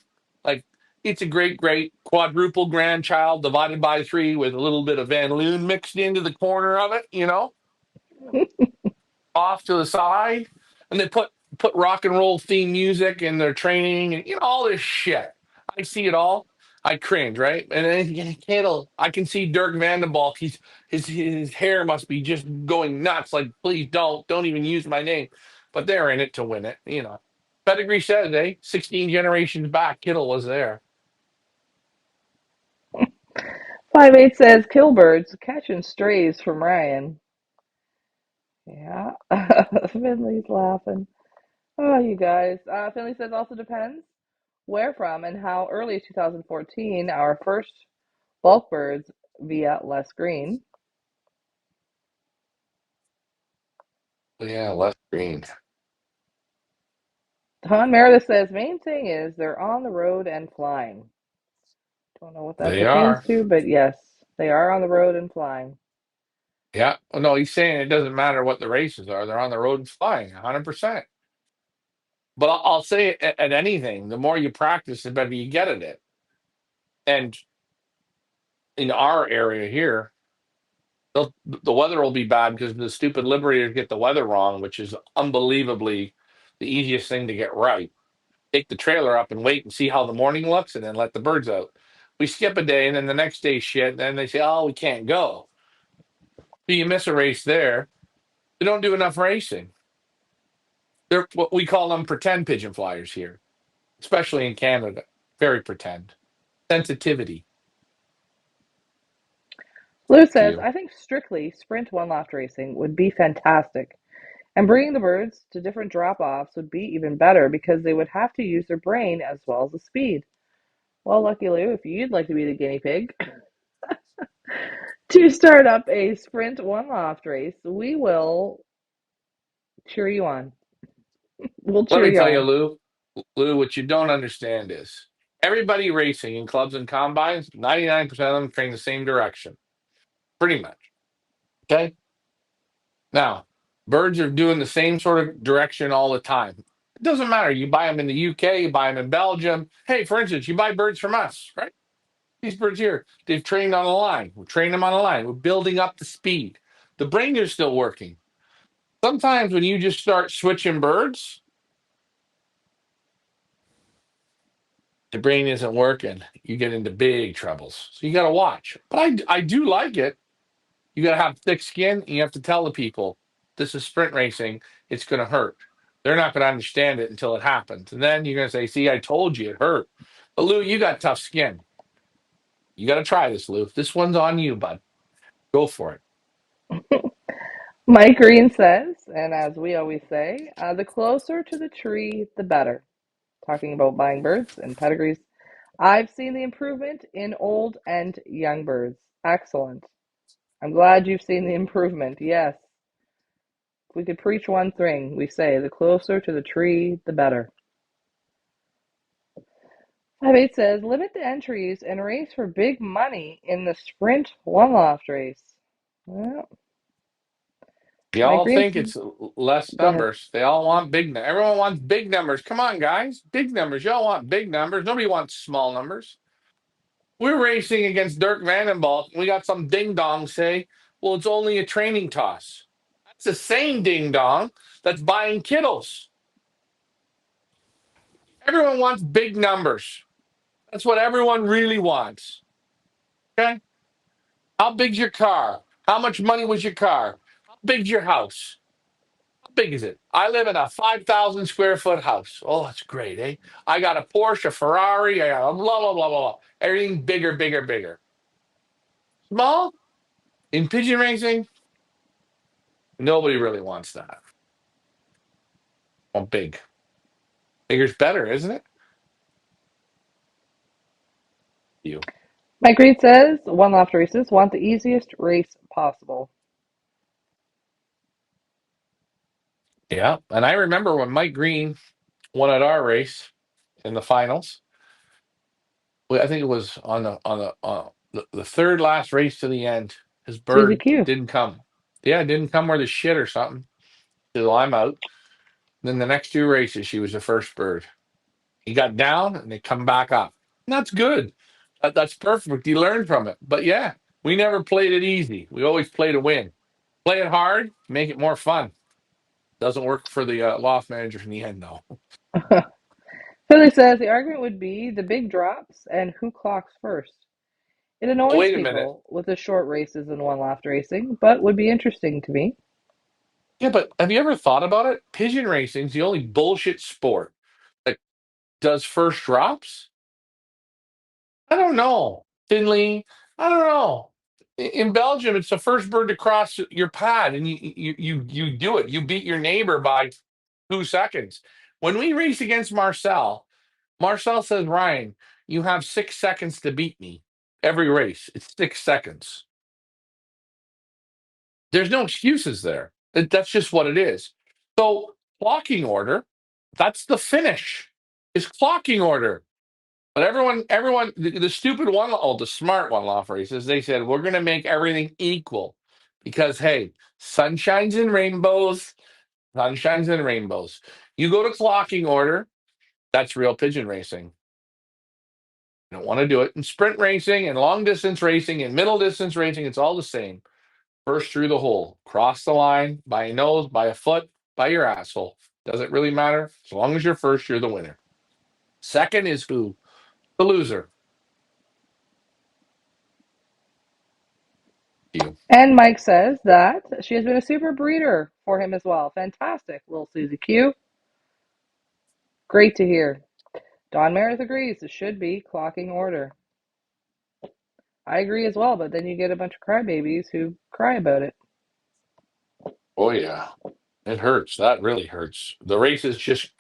Like it's a great quadruple grandchild divided by three with a little bit of Van Loon mixed into the corner of it, off to the side. And they put rock and roll theme music in their training and all this shit. I see it all. I cringe, right? And then Kittle, I can see Dirk Vandenbalk. His hair must be just going nuts. Like, please don't even use my name. But they're in it to win it. Pedigree says, 16 generations back, Kittle was there. 5-8 says, "Kill birds catching strays from Ryan." Yeah, Finley's laughing. Oh, you guys. Finley says also depends where from and how early 2014 our first bulk birds via Les Green. Yeah, less green. Don Meredith says main thing is they're on the road and flying. Don't know what that They pertains are. to, but yes, they are on the road and flying. Yeah. Oh, no, he's saying it doesn't matter what the races are. They're on the road and flying 100%. But I'll say it at anything. The more you practice, the better you get at it. And in our area here, the weather will be bad because the stupid Liberators get the weather wrong, which is unbelievably the easiest thing to get right. Take the trailer up and wait and see how the morning looks, and then let the birds out. We skip a day, and then the next day shit. And then they say, "Oh, we can't go." So you miss a race there. They don't do enough racing. They're what we call them pretend pigeon flyers here, especially in Canada. Very pretend. Sensitivity Lou to says, you. I think strictly sprint one loft racing would be fantastic. And bringing the birds to different drop offs would be even better because they would have to use their brain as well as the speed. Well, Lucky Lou, if you'd like to be the guinea pig to start up a sprint one loft race, we will cheer you on. We'll Let cheer me you tell you, on. Lou, what you don't understand is everybody racing in clubs and combines, 99% of them train the same direction, pretty much. Okay. Now, birds are doing the same sort of direction all the time. It doesn't matter. You buy them in the UK, you buy them in Belgium. Hey, for instance, you buy birds from us, right? These birds here, they've trained on a line. We're training them on a line. We're building up the speed. The brain is still working. Sometimes when you just start switching birds, the brain isn't working. You get into big troubles. So you got to watch. But I do like it. You got to have thick skin. And you have to tell the people this is sprint racing. It's going to hurt. They're not going to understand it until it happens. And then you're going to say, see, I told you it hurt. But Lou, you got tough skin. You got to try this, Lou. This one's on you, bud. Go for it. Mike Green says, and as we always say, the closer to the tree, the better. Talking about buying birds and pedigrees. I've seen the improvement in old and young birds. Excellent. I'm glad you've seen the improvement. Yes. If we could preach one thing, we say the closer to the tree, the better. 5-8 says, limit the entries and race for big money in the sprint one loft race. Well, They Mike all Green, think it's less go ahead. numbers. They all want big. Everyone wants big numbers. Come on, guys, big numbers. Y'all want big numbers. Nobody wants small numbers. We're racing against Dirk Vandenbalk. We got some ding dong say, "Well, it's only a training toss." That's the same ding dong that's buying Kittles. Everyone wants big numbers. That's what everyone really wants. Okay, how big's your car? How much money was your car? How big's your house? How big is it? I live in a 5,000 square foot house. Oh, that's great, eh? I got a Porsche, a Ferrari, I got a blah, blah, blah, blah, blah. Everything bigger, bigger, bigger. Small in pigeon racing, nobody really wants that. Well, big. Bigger's better, isn't it? You. Mike Green says, one loft races want the easiest race possible. Yeah. And I remember when Mike Green won at our race in the finals. Well, I think it was on the third last race to the end. His Susie bird Q. didn't come. Yeah, it didn't come worth a shit or something. So I'm out. Then the next two races, she was the first bird. He got down and they come back up. And that's good. That's perfect. You learn from it. But yeah, we never played it easy. We always play to win. Play it hard, make it more fun. Doesn't work for the loft manager in the end, though. Philly says the argument would be the big drops and who clocks first. It Oh, annoys wait a minute. people with the short races and one loft racing, but would be interesting to me. Yeah, but have you ever thought about it? Pigeon racing's the only bullshit sport that does first drops. I don't know. Finley, I don't know. In Belgium, it's the first bird to cross your pad, and you do it. You beat your neighbor by 2 seconds. When we race against Marcel, Marcel says, Ryan, you have 6 seconds to beat me. Every race, it's 6 seconds. There's no excuses there. That's just what it is. So clocking order, that's the finish. Is clocking order. But everyone, the stupid one, oh, the smart one off races, they said we're going to make everything equal because hey, sunshines and rainbows. You go to clocking order, that's real pigeon racing. You don't want to do it in sprint racing and long distance racing and middle distance racing. It's all the same. First through the hole, cross the line by a nose, by a foot, by your asshole. Doesn't really matter. As long as you're first, you're the winner. Second is who? The loser. You. And Mike says that she has been a super breeder for him as well. Fantastic, little Susie Q. Great to hear. Don Meredith agrees it should be clocking order. I agree as well, but then you get a bunch of crybabies who cry about it. Oh yeah, it hurts. That really hurts. The races just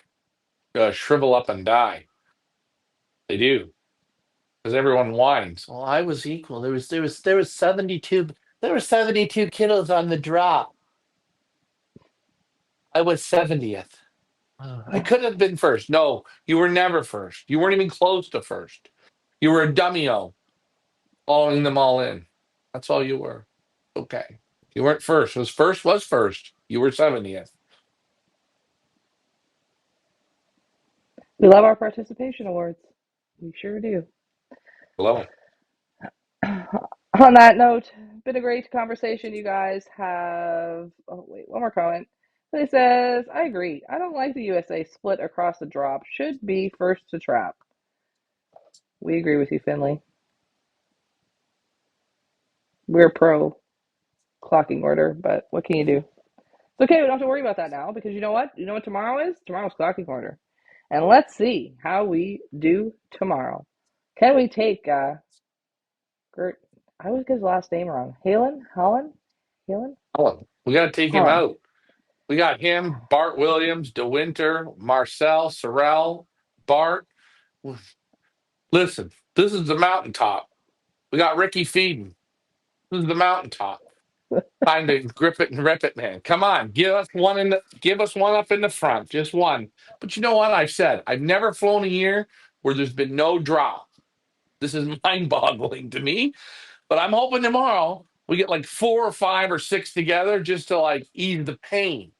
shrivel up and die. They do because everyone whines. Well, I was equal. There was 72. There were 72 kilos on the drop. I was 70th. I could have been first. No, you were never first. You weren't even close to first. You were a dummy-o, following them all in. That's all you were. Okay. You weren't first. Was first. You were 70th. We love our participation awards. We sure do. Below. On that note, been a great conversation. You guys have. Oh, wait, one more comment. It says, I agree. I don't like the USA split across the drop. Should be first to trap. We agree with you, Finley. We're pro clocking order, but what can you do? It's okay. We don't have to worry about that now because you know what? You know what tomorrow is? Tomorrow's clocking order. And let's see how we do tomorrow. Can we take Gert? I always get his last name wrong. Halen? Holland? Halen? Oh, we got to take him Holland. out. We got him, Bart Williams, DeWinter, Marcel, Sorrell, Bart. Listen, this is the mountaintop. We got Ricky feeding. This is the mountaintop. Time to grip it and rip it, man. Come on, give us one up in the front, just one. But you know what? I've said I've never flown a year where there's been no drop. This is mind-boggling to me. But I'm hoping tomorrow we get like 4 or 5 or 6 together just to like ease the pain.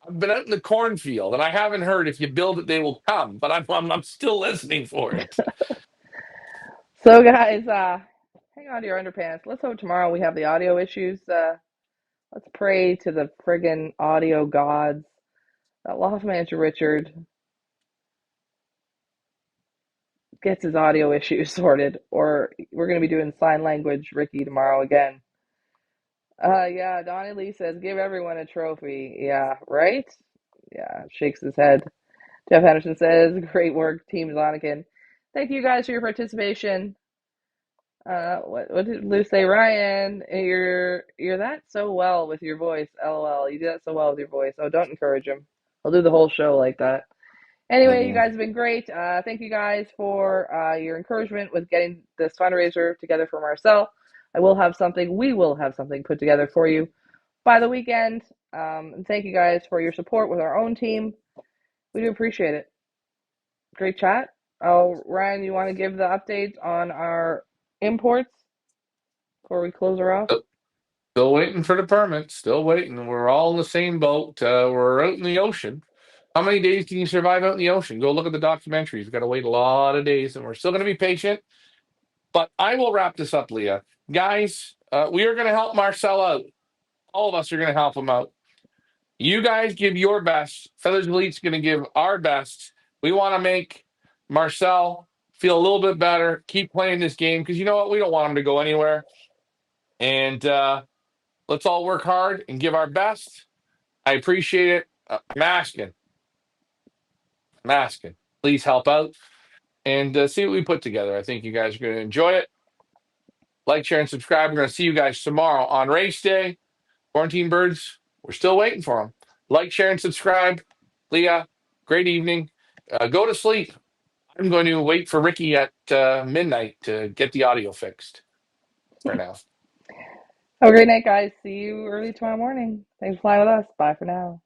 I've been out in the cornfield and I haven't heard if you build it, they will come. But I'm still listening for it. So, guys, hang on to your underpants. Let's hope tomorrow we have the audio issues. Let's pray to the friggin' audio gods that Loft Manager Richard gets his audio issues sorted, or we're going to be doing sign language Ricky tomorrow again. Yeah, Donnie Lee says, give everyone a trophy. Yeah, right? Yeah, shakes his head. Jeff Henderson says, great work, Team Zonikin. Thank you guys for your participation. What did Lou say? Ryan, you're that so well with your voice. LOL. You do that so well with your voice. Oh, don't encourage him. I'll do the whole show like that. Anyway, you Mhm. guys have been great. Thank you guys for your encouragement with getting this fundraiser together for Marcel. We will have something put together for you by the weekend. And thank you guys for your support with our own team. We do appreciate it. Great chat. Oh, Ryan, you want to give the updates on our imports before we close her off? Still waiting for the permit. Still waiting. We're all in the same boat. We're out in the ocean. How many days can you survive out in the ocean? Go look at the documentaries. We've got to wait a lot of days, and we're still going to be patient. But I will wrap this up, Leah. Guys, we are going to help Marcel out. All of us are going to help him out. You guys give your best. Feathers Elite's going to give our best. We want to make Marcel feel a little bit better. Keep playing this game because you know what? We don't want him to go anywhere. And let's all work hard and give our best. I appreciate it. I'm asking. I'm asking. Please help out and see what we put together. I think you guys are going to enjoy it. Like, share, and subscribe. We're going to see you guys tomorrow on race day. Quarantine Birds, we're still waiting for them. Like, share, and subscribe. Leah, great evening. Go to sleep. I'm going to wait for Ricky at midnight to get the audio fixed for now. Have a great night, guys. See you early tomorrow morning. Thanks for flying with us. Bye for now.